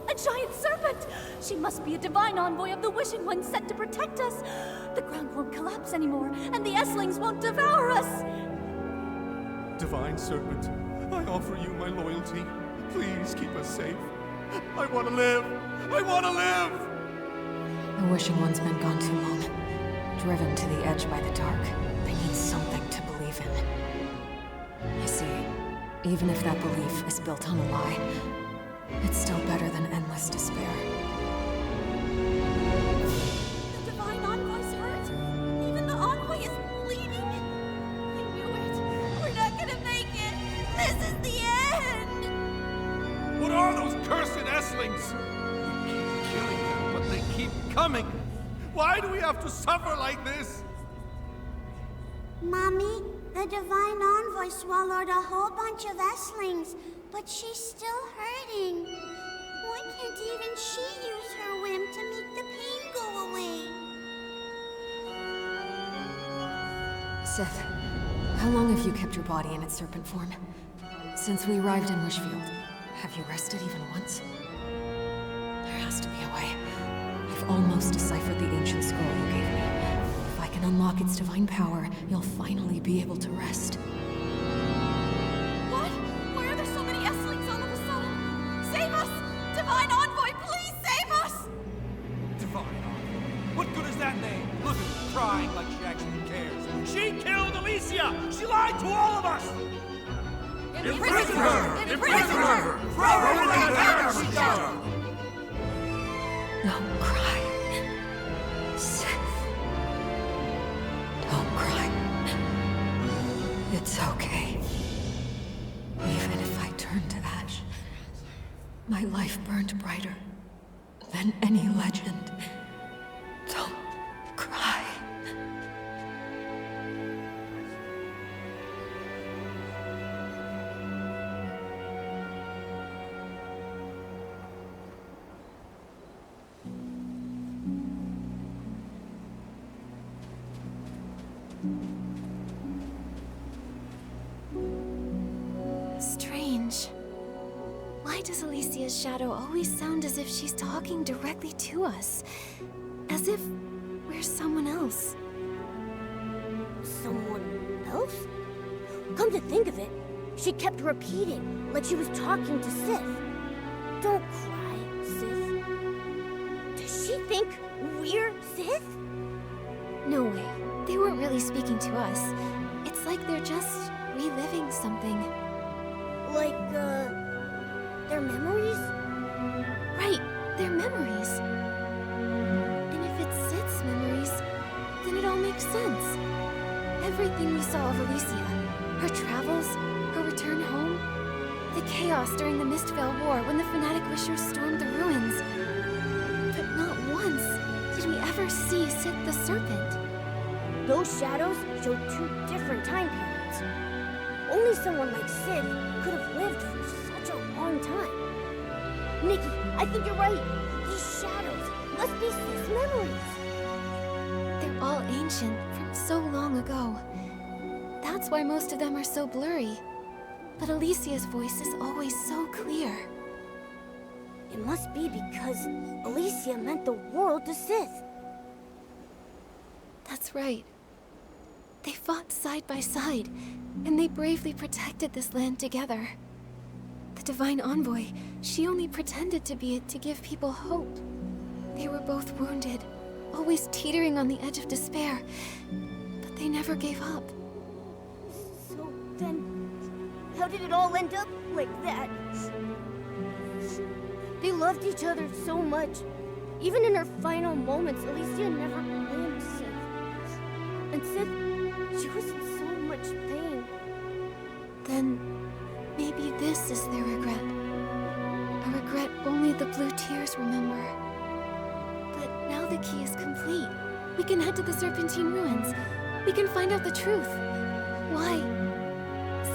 A giant serpent! She must be a divine envoy of the Wishing One sent to protect us. The ground won't collapse anymore, and the Esslings won't devour us. Divine Serpent, I offer you my loyalty. Please keep us safe. I want to live! I want to live! The Wishing One's been gone too long. Driven to the edge by the dark. They need something to believe in. You see, even if that belief is built on a lie, it's still better than endless despair. The divine envoy's hurt. Even the envoy is bleeding. I knew it. We're not gonna make it. This is the end. What are those cursed Esslings? We keep killing them, but they keep coming. Why do we have to suffer like this? Mommy, the divine envoy swallowed a whole bunch of Esslings, but she's still hurting. Why can't even she use her whim to make the pain go away? Seth, how long have you kept your body in its serpent form? Since we arrived in Wishfield, have you rested even once? There has to be a way. I've almost deciphered the ancient scroll you gave me. If I can unlock its divine power, you'll finally be able to rest. What? Why are there so many Esslings all of a sudden? Save us! Divine envoy, please save us! Divine. What good is that name? lied to all of us! Imprison her! Imprison her! Throw her in the damned shadow! Don't cry. Sif. Don't cry. It's okay. Even if I turn to ash, my life burned brighter than any legend. Don't cry. Strange. Why does Alicia's shadow always sound as if she's talking directly to us? As if we're someone else. Someone else? Come to think of it, she kept repeating, like she was talking to Sif. Don't cry, Sif. Does she think we're Sif? No way. They weren't really speaking to us. It's like they're just reliving something. Like, their memories? Right, their memories. And if it's Sith's memories, then it all makes sense. Everything we saw of Alicia, her travels, her return home, the chaos during the Mistvale War when the Fanatic Wishers stormed the ruins. But not once did we ever see Sith the Serpent. Those shadows show two different time periods. Only someone like Sif could have lived for such a long time. Nikki, I think you're right. These shadows must be Sif's memories. They're all ancient, from so long ago. That's why most of them are so blurry. But Alicia's voice is always so clear. It must be because Alicia meant the world to Sith. That's right. They fought side by side, and they bravely protected this land together. The Divine Envoy, she only pretended to be it to give people hope. They were both wounded, always teetering on the edge of despair, but they never gave up. So then, how did it all end up like that? They loved each other so much. Even in her final moments, Alicia never blamed Sith. And Sith, she was in so much pain. Then, maybe this is their regret. A regret only the blue tears remember. But now the key is complete. We can head to the Serpentine Ruins. We can find out the truth. Why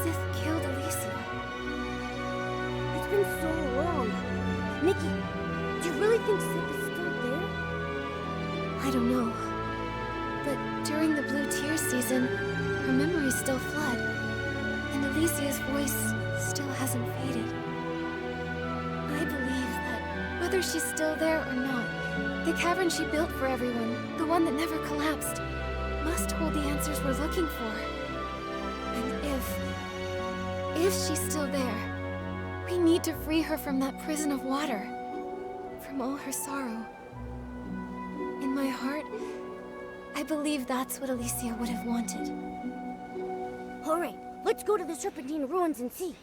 Sith killed Alicia. It's been so long. Nikki, do you really think Sith is still there? I don't know. But during the Blue Tears season, her memories still flood. And Alicia's voice still hasn't faded. I believe that whether she's still there or not, the cavern she built for everyone, the one that never collapsed, must hold the answers we're looking for. And if she's still there, we need to free her from that prison of water, from all her sorrow. In my heart, I believe that's what Alicia would have wanted. All right, let's go to the Serpentine Ruins and see.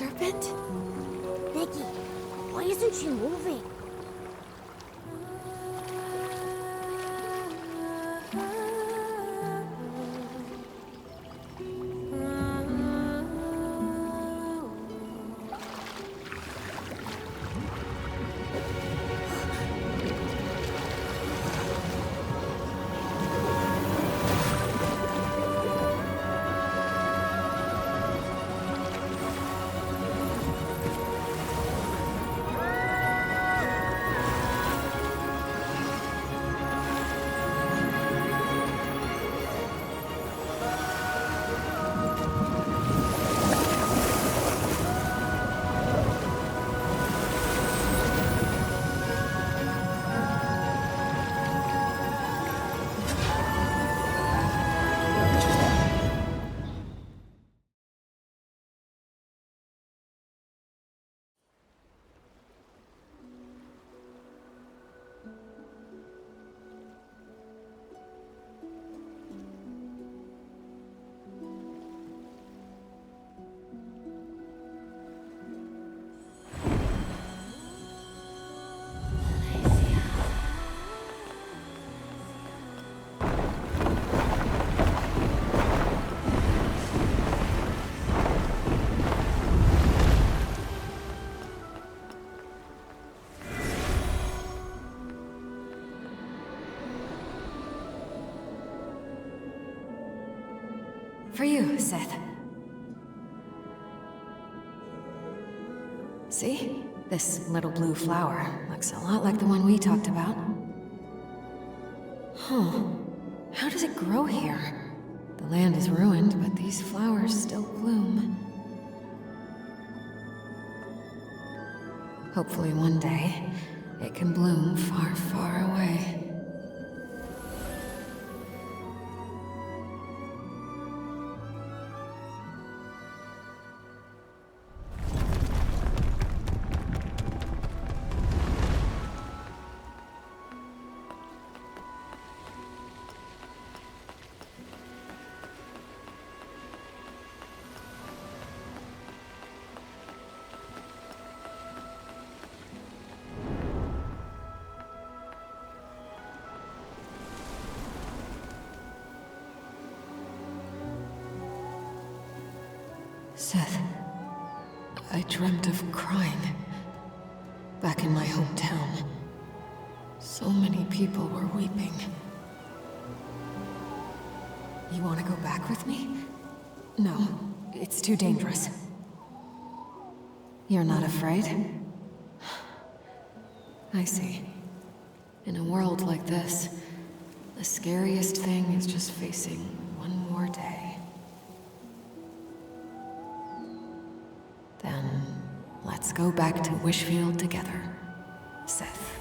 serpent? Nikki, why isn't she moving? For you, Seth. See? This little blue flower looks a lot like the one we talked about. Huh. How does it grow here? The land is ruined, but these flowers still bloom. Hopefully one day, it can bloom far, far away. Seth, I dreamt of crying. Back in my hometown. So many people were weeping. You want to go back with me? No, it's too dangerous. You're not afraid? I see. In a world like this, the scariest thing is just facing one more day. Then, let's go back to Wishfield together, Seth.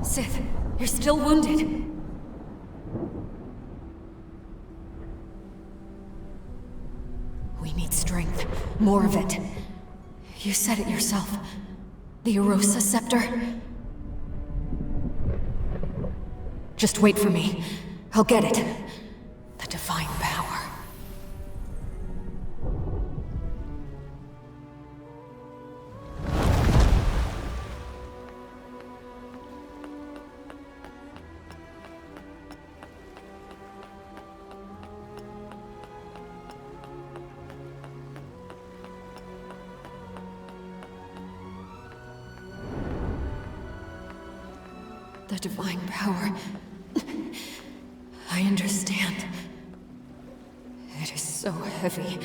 Sith, you're still wounded. We need strength. More of it. You said it yourself. The Erosa Scepter. Just wait for me. I'll get it. The divine power. The divine power. I understand. It is so heavy.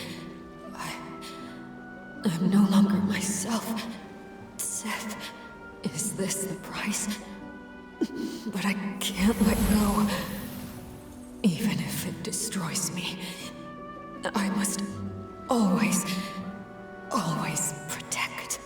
I'm no longer myself. Seth, is this the price? But I can't let go. Even if it destroys me, I must always protect.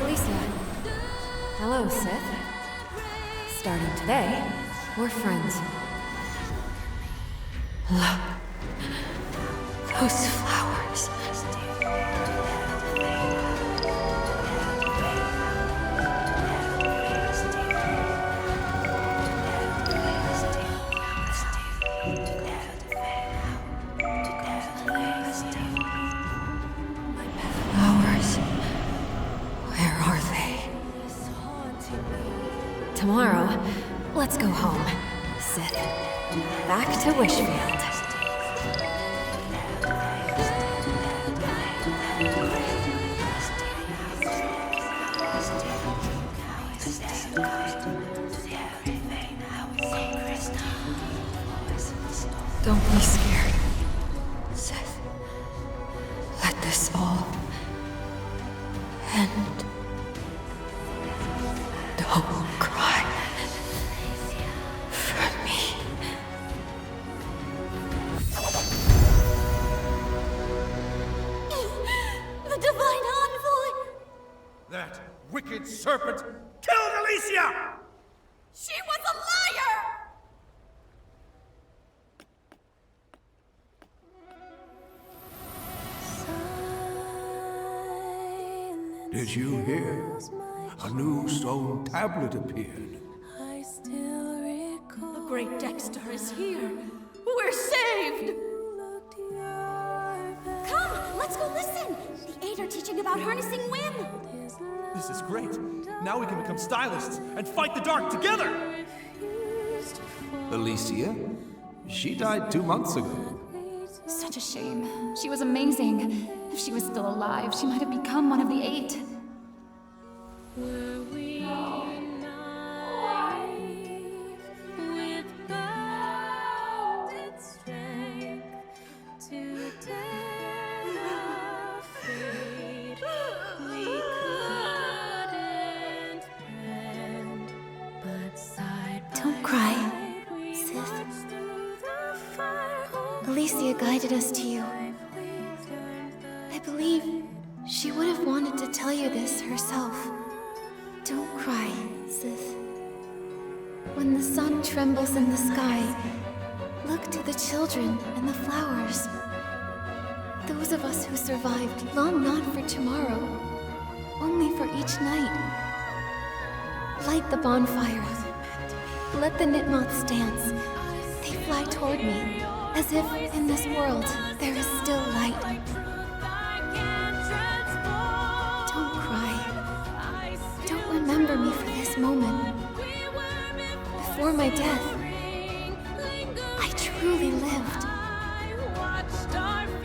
Alicia. Hello, Sith. Starting today, we're friends. Look. Those flowers. Flowers. Where are they? Tomorrow, let's go home, Sith. Back to Wishfield. Don't be scared, Sith. Let this all end. Don't cry for me. The Divine Envoy! That wicked serpent killed Alicia! She was a liar! Did you hear? A new stone tablet appeared. The great Dexter is here. We're saved! Come, let's go listen! The Eight are teaching about harnessing wind! This is great. Now we can become stylists and fight the dark together! Alicia? She died 2 months ago. Such a shame. She was amazing. If she was still alive, she might have become one of the Eight. Don't cry, Sith. Alicia guided us to you. I believe she would have wanted to tell you this herself. Don't cry, Sith. When the sun trembles in the sky, look to the children and the flowers. Those of us who survived long not for tomorrow, only for each night. Light the bonfire. Let the knitmoths dance. They fly toward me, as if in this world there is still light. Don't cry. Don't remember me for this moment. Before my death, I truly lived.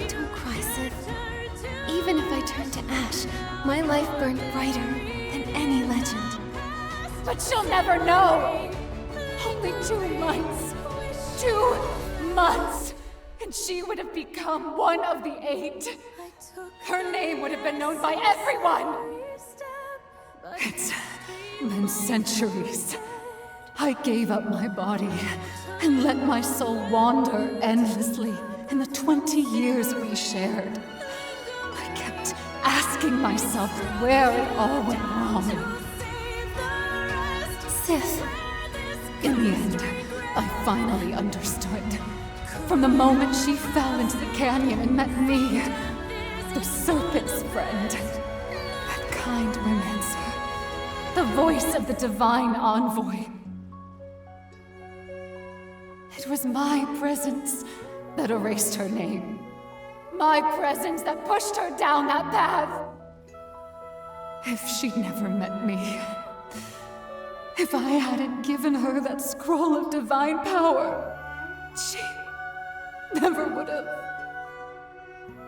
Don't cry, Sith. Even if I turned to ash, my life burned brighter than any legend. But she'll never know! Only 2 months. 2 months! And she would have become one of the Eight. Her name would have been known by everyone! It's been centuries. I gave up my body and let my soul wander endlessly in the 20 years we shared. I kept asking myself where it all went wrong. Sith, In the end, I finally understood. From the moment she fell into the canyon and met me, the serpent's friend, that kind romancer, the voice of the Divine Envoy. It was my presence that erased her name. My presence that pushed her down that path. If she'd never met me, if I hadn't given her that scroll of divine power, she never would have.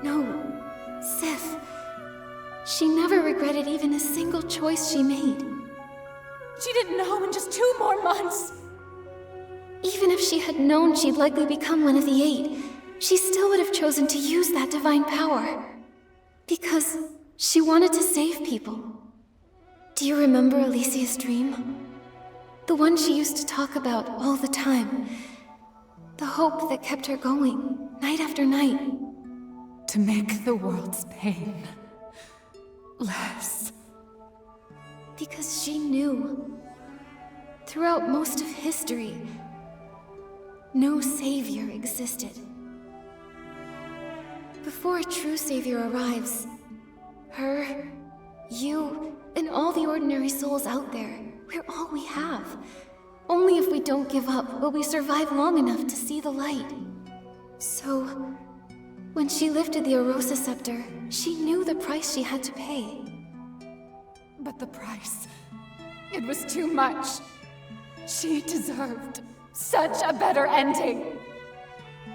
no, Sith. She never regretted even a single choice she made. She didn't know in just 2 more months. Even if she had known she'd likely become one of the Eight, she still would have chosen to use that divine power. Because she wanted to save people. Do you remember Alicia's dream? The one she used to talk about all the time. The hope that kept her going, night after night. To make the world's pain less. Because she knew. Throughout most of history, no savior existed. Before a true savior arrives, her, you, and all the ordinary souls out there, we're all we have. Only if we don't give up will we survive long enough to see the light. So, when she lifted the Arosa scepter, she knew the price she had to pay. But the price, it was too much. She deserved such a better ending.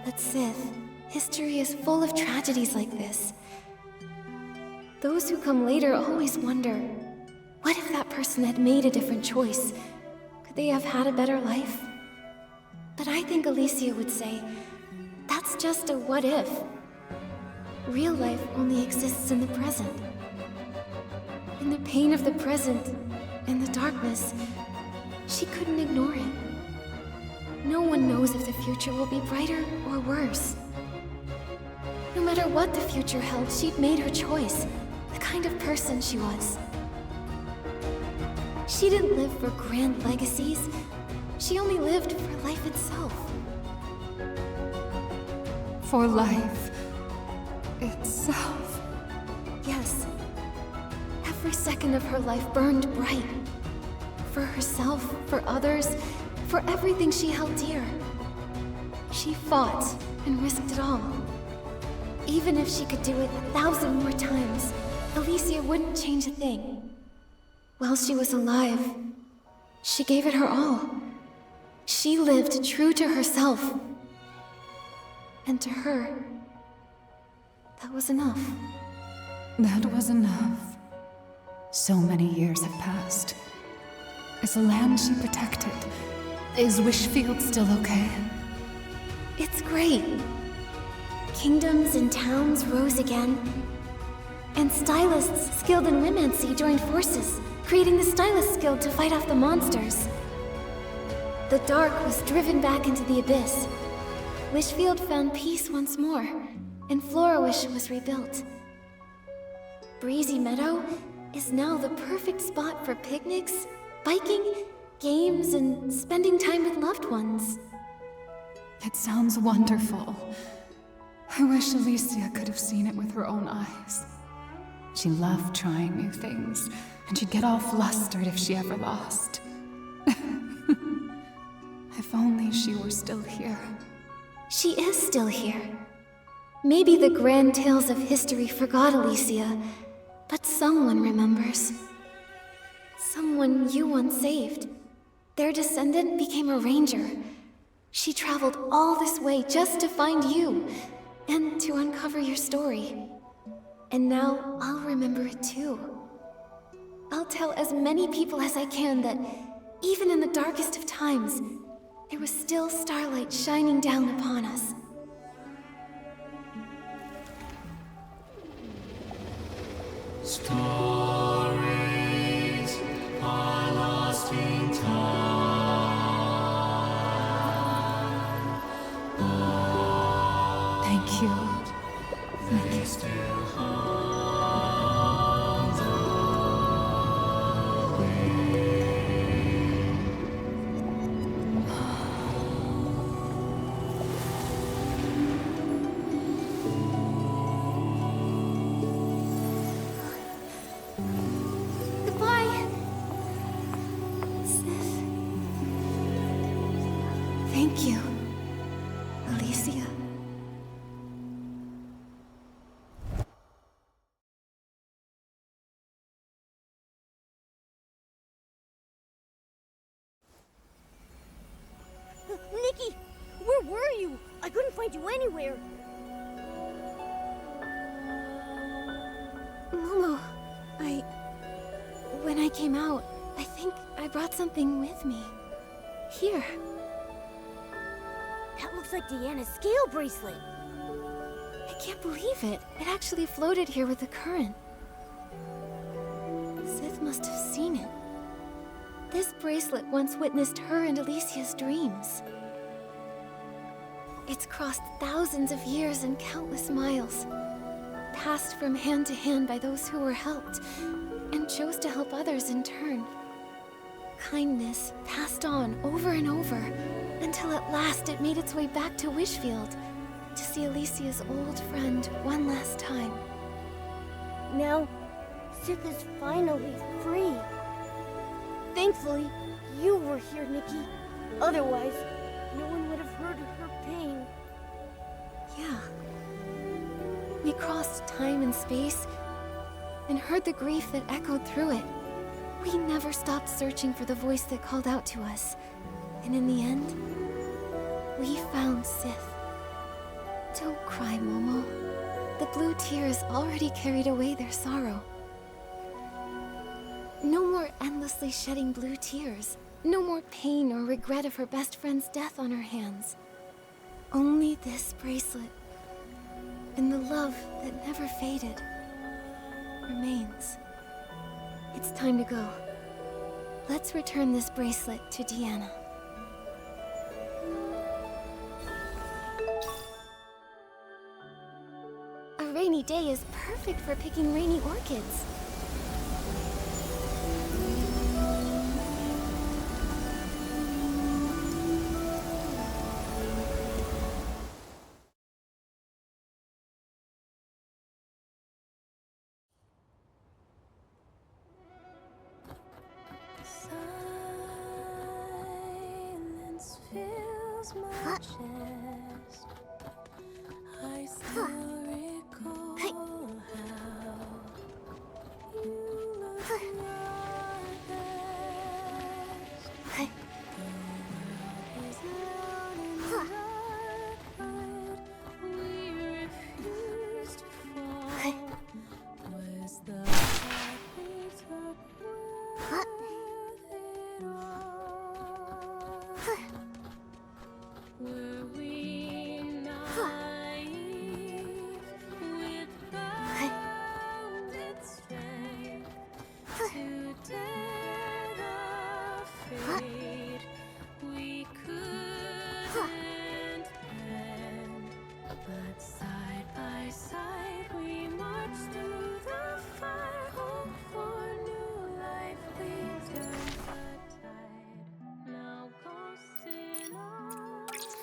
But Sith, history is full of tragedies like this. Those who come later always wonder, what if that person had made a different choice? Could they have had a better life? But I think Alicia would say, that's just a what if. Real life only exists in the present. In the pain of the present, in the darkness, she couldn't ignore it. No one knows if the future will be brighter or worse. No matter what the future held, she'd made her choice, the kind of person she was. She didn't live for grand legacies. She only lived for life itself. For life itself. Yes. Every second of her life burned bright. For herself, for others, for everything she held dear. She fought and risked it all. Even if she could do it 1,000 more times, Alicia wouldn't change a thing. While she was alive, she gave it her all. She lived true to herself. And to her, that was enough. That was enough. So many years have passed. Is the land she protected? Is Wishfield still okay? It's great. Kingdoms and towns rose again. And stylists skilled in Rimancy joined forces, creating the Stylist Guild to fight off the monsters. The dark was driven back into the abyss. Wishfield found peace once more, and Florawish was rebuilt. Breezy Meadow is now the perfect spot for picnics, biking, games, and spending time with loved ones. It sounds wonderful. I wish Alicia could have seen it with her own eyes. She loved trying new things, and she'd get all flustered if she ever lost. If only she were still here. She is still here. Maybe the grand tales of history forgot Alicia, but someone remembers. Someone you once saved. Their descendant became a ranger. She traveled all this way just to find you, and to uncover your story. And now I'll remember it too. I'll tell as many people as I can that, even in the darkest of times, there was still starlight shining down upon us. Stories are lost in time. Thank you, Nikki. Still haunts Goodbye, Sith. Thank you, Alicia. Nikki, where were you? I couldn't find you anywhere. Momo, when I came out, I think I brought something with me. Here. That looks like Deanna's scale bracelet. I can't believe it. It actually floated here with the current. Sith must have seen it. This bracelet once witnessed her and Alicia's dreams. It's crossed thousands of years and countless miles, passed from hand to hand by those who were helped, and chose to help others in turn. Kindness passed on over and over, until at last it made its way back to Wishfield, to see Alicia's old friend one last time. Now, Sith is finally free. Thankfully, you were here, Nikki. Otherwise, no one would have heard her pain. Yeah. We crossed time and space, and heard the grief that echoed through it. We never stopped searching for the voice that called out to us. And in the end, we found Sith. Don't cry, Momo. The blue tears already carried away their sorrow. No more endlessly shedding blue tears. No more pain or regret of her best friend's death on her hands. Only this bracelet, and the love that never faded, remains. It's time to go. Let's return this bracelet to Deanna. A rainy day is perfect for picking rainy orchids. Silence fills my chest. I still recall how you look your best. The world is loud and dark, but we refuse to fall. Was the path we took worth it all? Were we naive with bounded strength to dare the fate we couldn't bend? But side by side we marched through the fire, hope for new life. We turned the tide, now ghosts in our memories.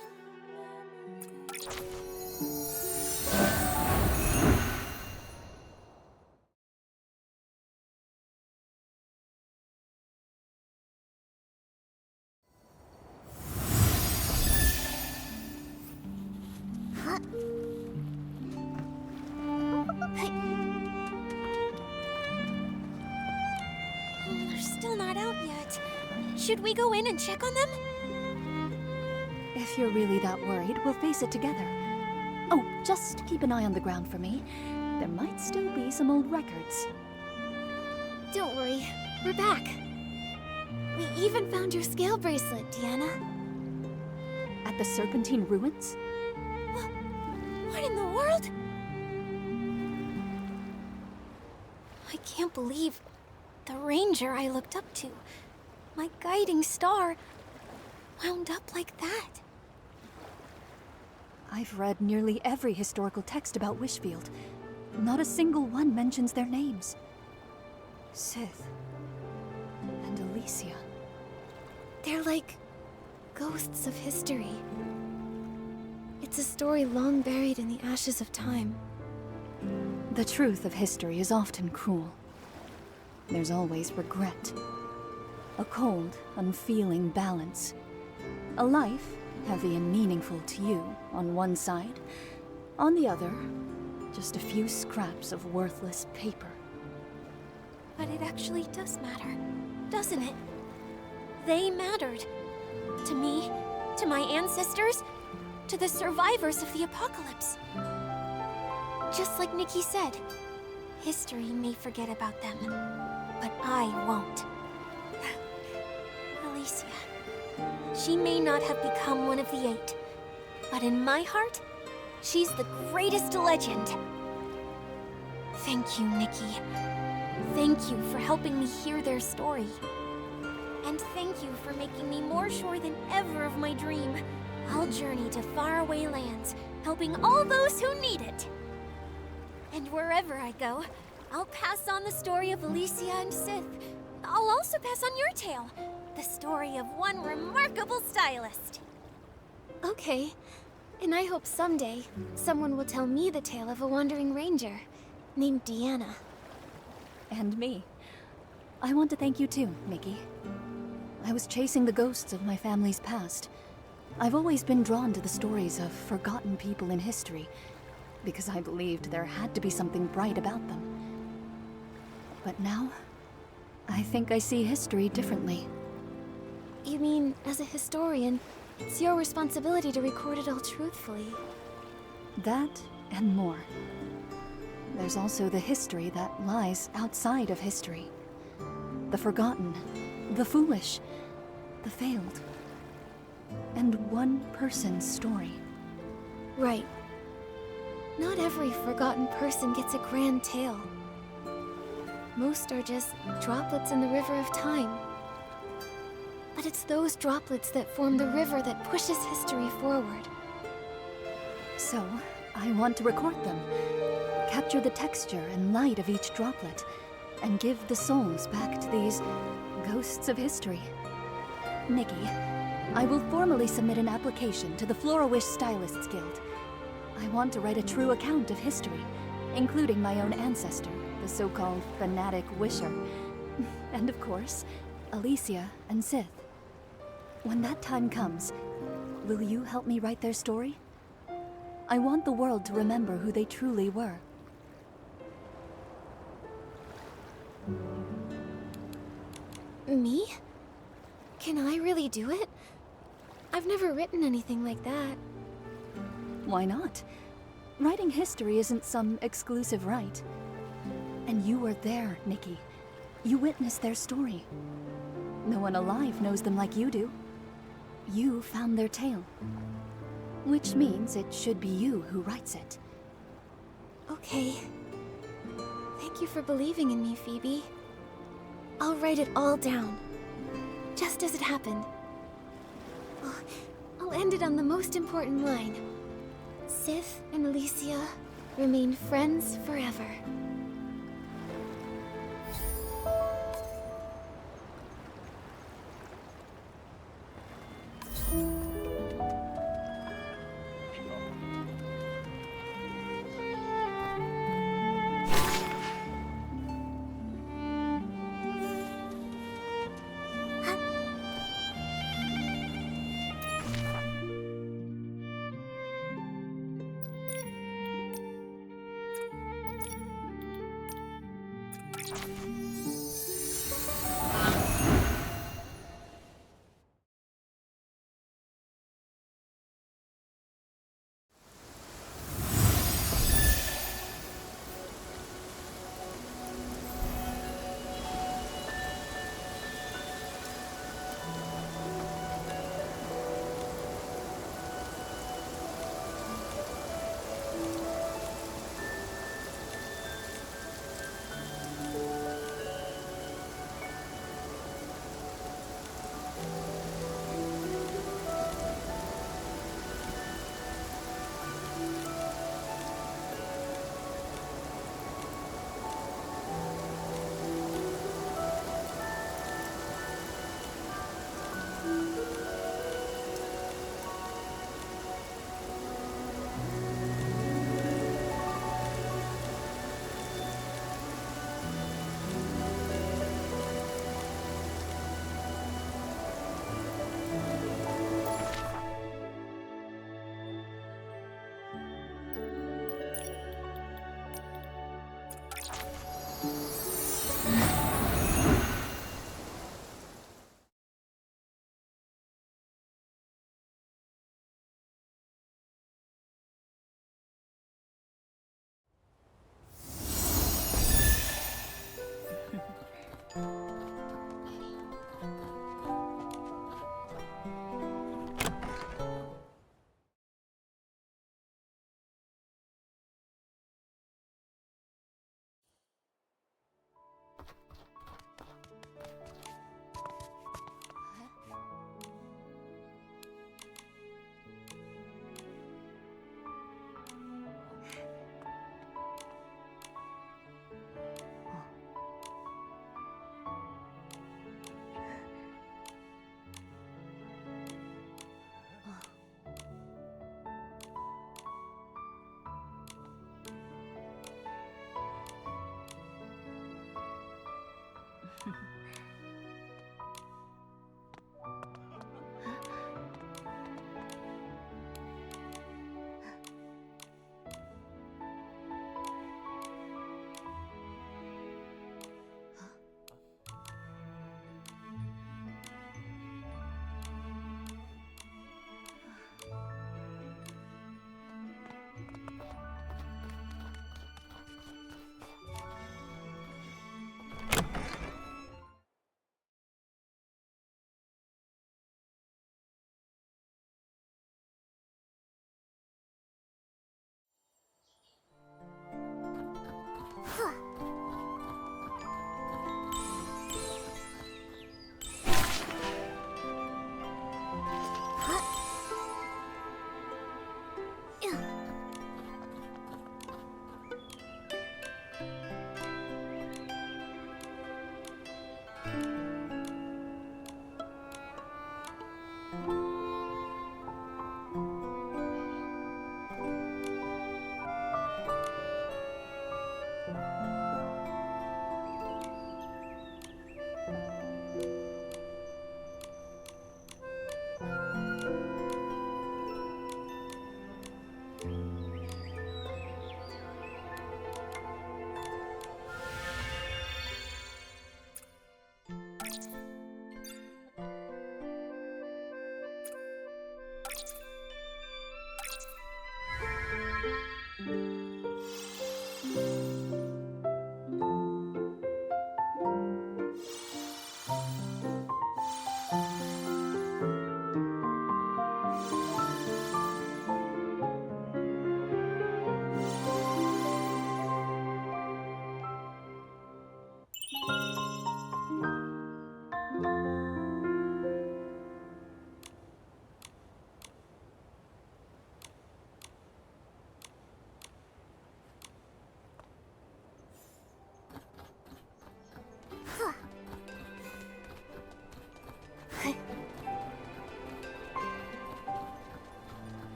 They're still not out yet. Should we go in and check on them? If you're really that worried, we'll face it together. Oh, just keep an eye on the ground for me. There might still be some old records. Don't worry, we're back. We even found your scale bracelet, Deanna. At the Serpentine Ruins? What in the world? I can't believe the ranger I looked up to, my guiding star, wound up like that. I've read nearly every historical text about Wishfield. Not a single one mentions their names. Sith and Alicia. They're like ghosts of history. It's a story long buried in the ashes of time. The truth of history is often cruel. There's always regret. A cold, unfeeling balance. A life, heavy and meaningful to you, on one side. On the other, just a few scraps of worthless paper. But it actually does matter, doesn't it? They mattered. To me, to my ancestors, to the survivors of the apocalypse. Just like Nikki said, history may forget about them, but I won't. Alicia, she may not have become one of the 8, but in my heart, she's the greatest legend. Thank you, Nikki. Thank you for helping me hear their story. And thank you for making me more sure than ever of my dream. I'll journey to faraway lands, helping all those who need it. And wherever I go, I'll pass on the story of Alicia and Sith. I'll also pass on your tale, the story of one remarkable stylist. Okay. And I hope someday, someone will tell me the tale of a wandering ranger named Deanna. And me. I want to thank you too, Nikki. I was chasing the ghosts of my family's past. I've always been drawn to the stories of forgotten people in history, because I believed there had to be something bright about them. But now, I think I see history differently. You mean, as a historian, it's your responsibility to record it all truthfully. That and more. There's also the history that lies outside of history. The forgotten, the foolish, the failed. And one person's story. Right. Not every forgotten person gets a grand tale. Most are just droplets in the river of time. But it's those droplets that form the river that pushes history forward. So, I want to record them. Capture the texture and light of each droplet, and give the souls back to these ghosts of history. Nikki, I will formally submit an application to the Flora-Wish Stylists Guild. I want to write a true account of history, including my own ancestor, the so-called fanatic wisher. And of course, Alicia and Sith. When that time comes, will you help me write their story? I want the world to remember who they truly were. Me? Can I really do it? I've never written anything like that. Why not? Writing history isn't some exclusive right. And you were there, Nikki. You witnessed their story. No one alive knows them like you do. You found their tale. Which means it should be you who writes it. Okay. Thank you for believing in me, Phoebe. I'll write it all down. Just as it happened. I'll end it on the most important line. Sith and Alicia remain friends forever.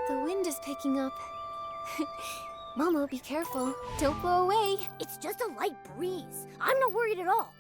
The wind is picking up. Momo, be careful. Don't blow away. It's just a light breeze. I'm not worried at all.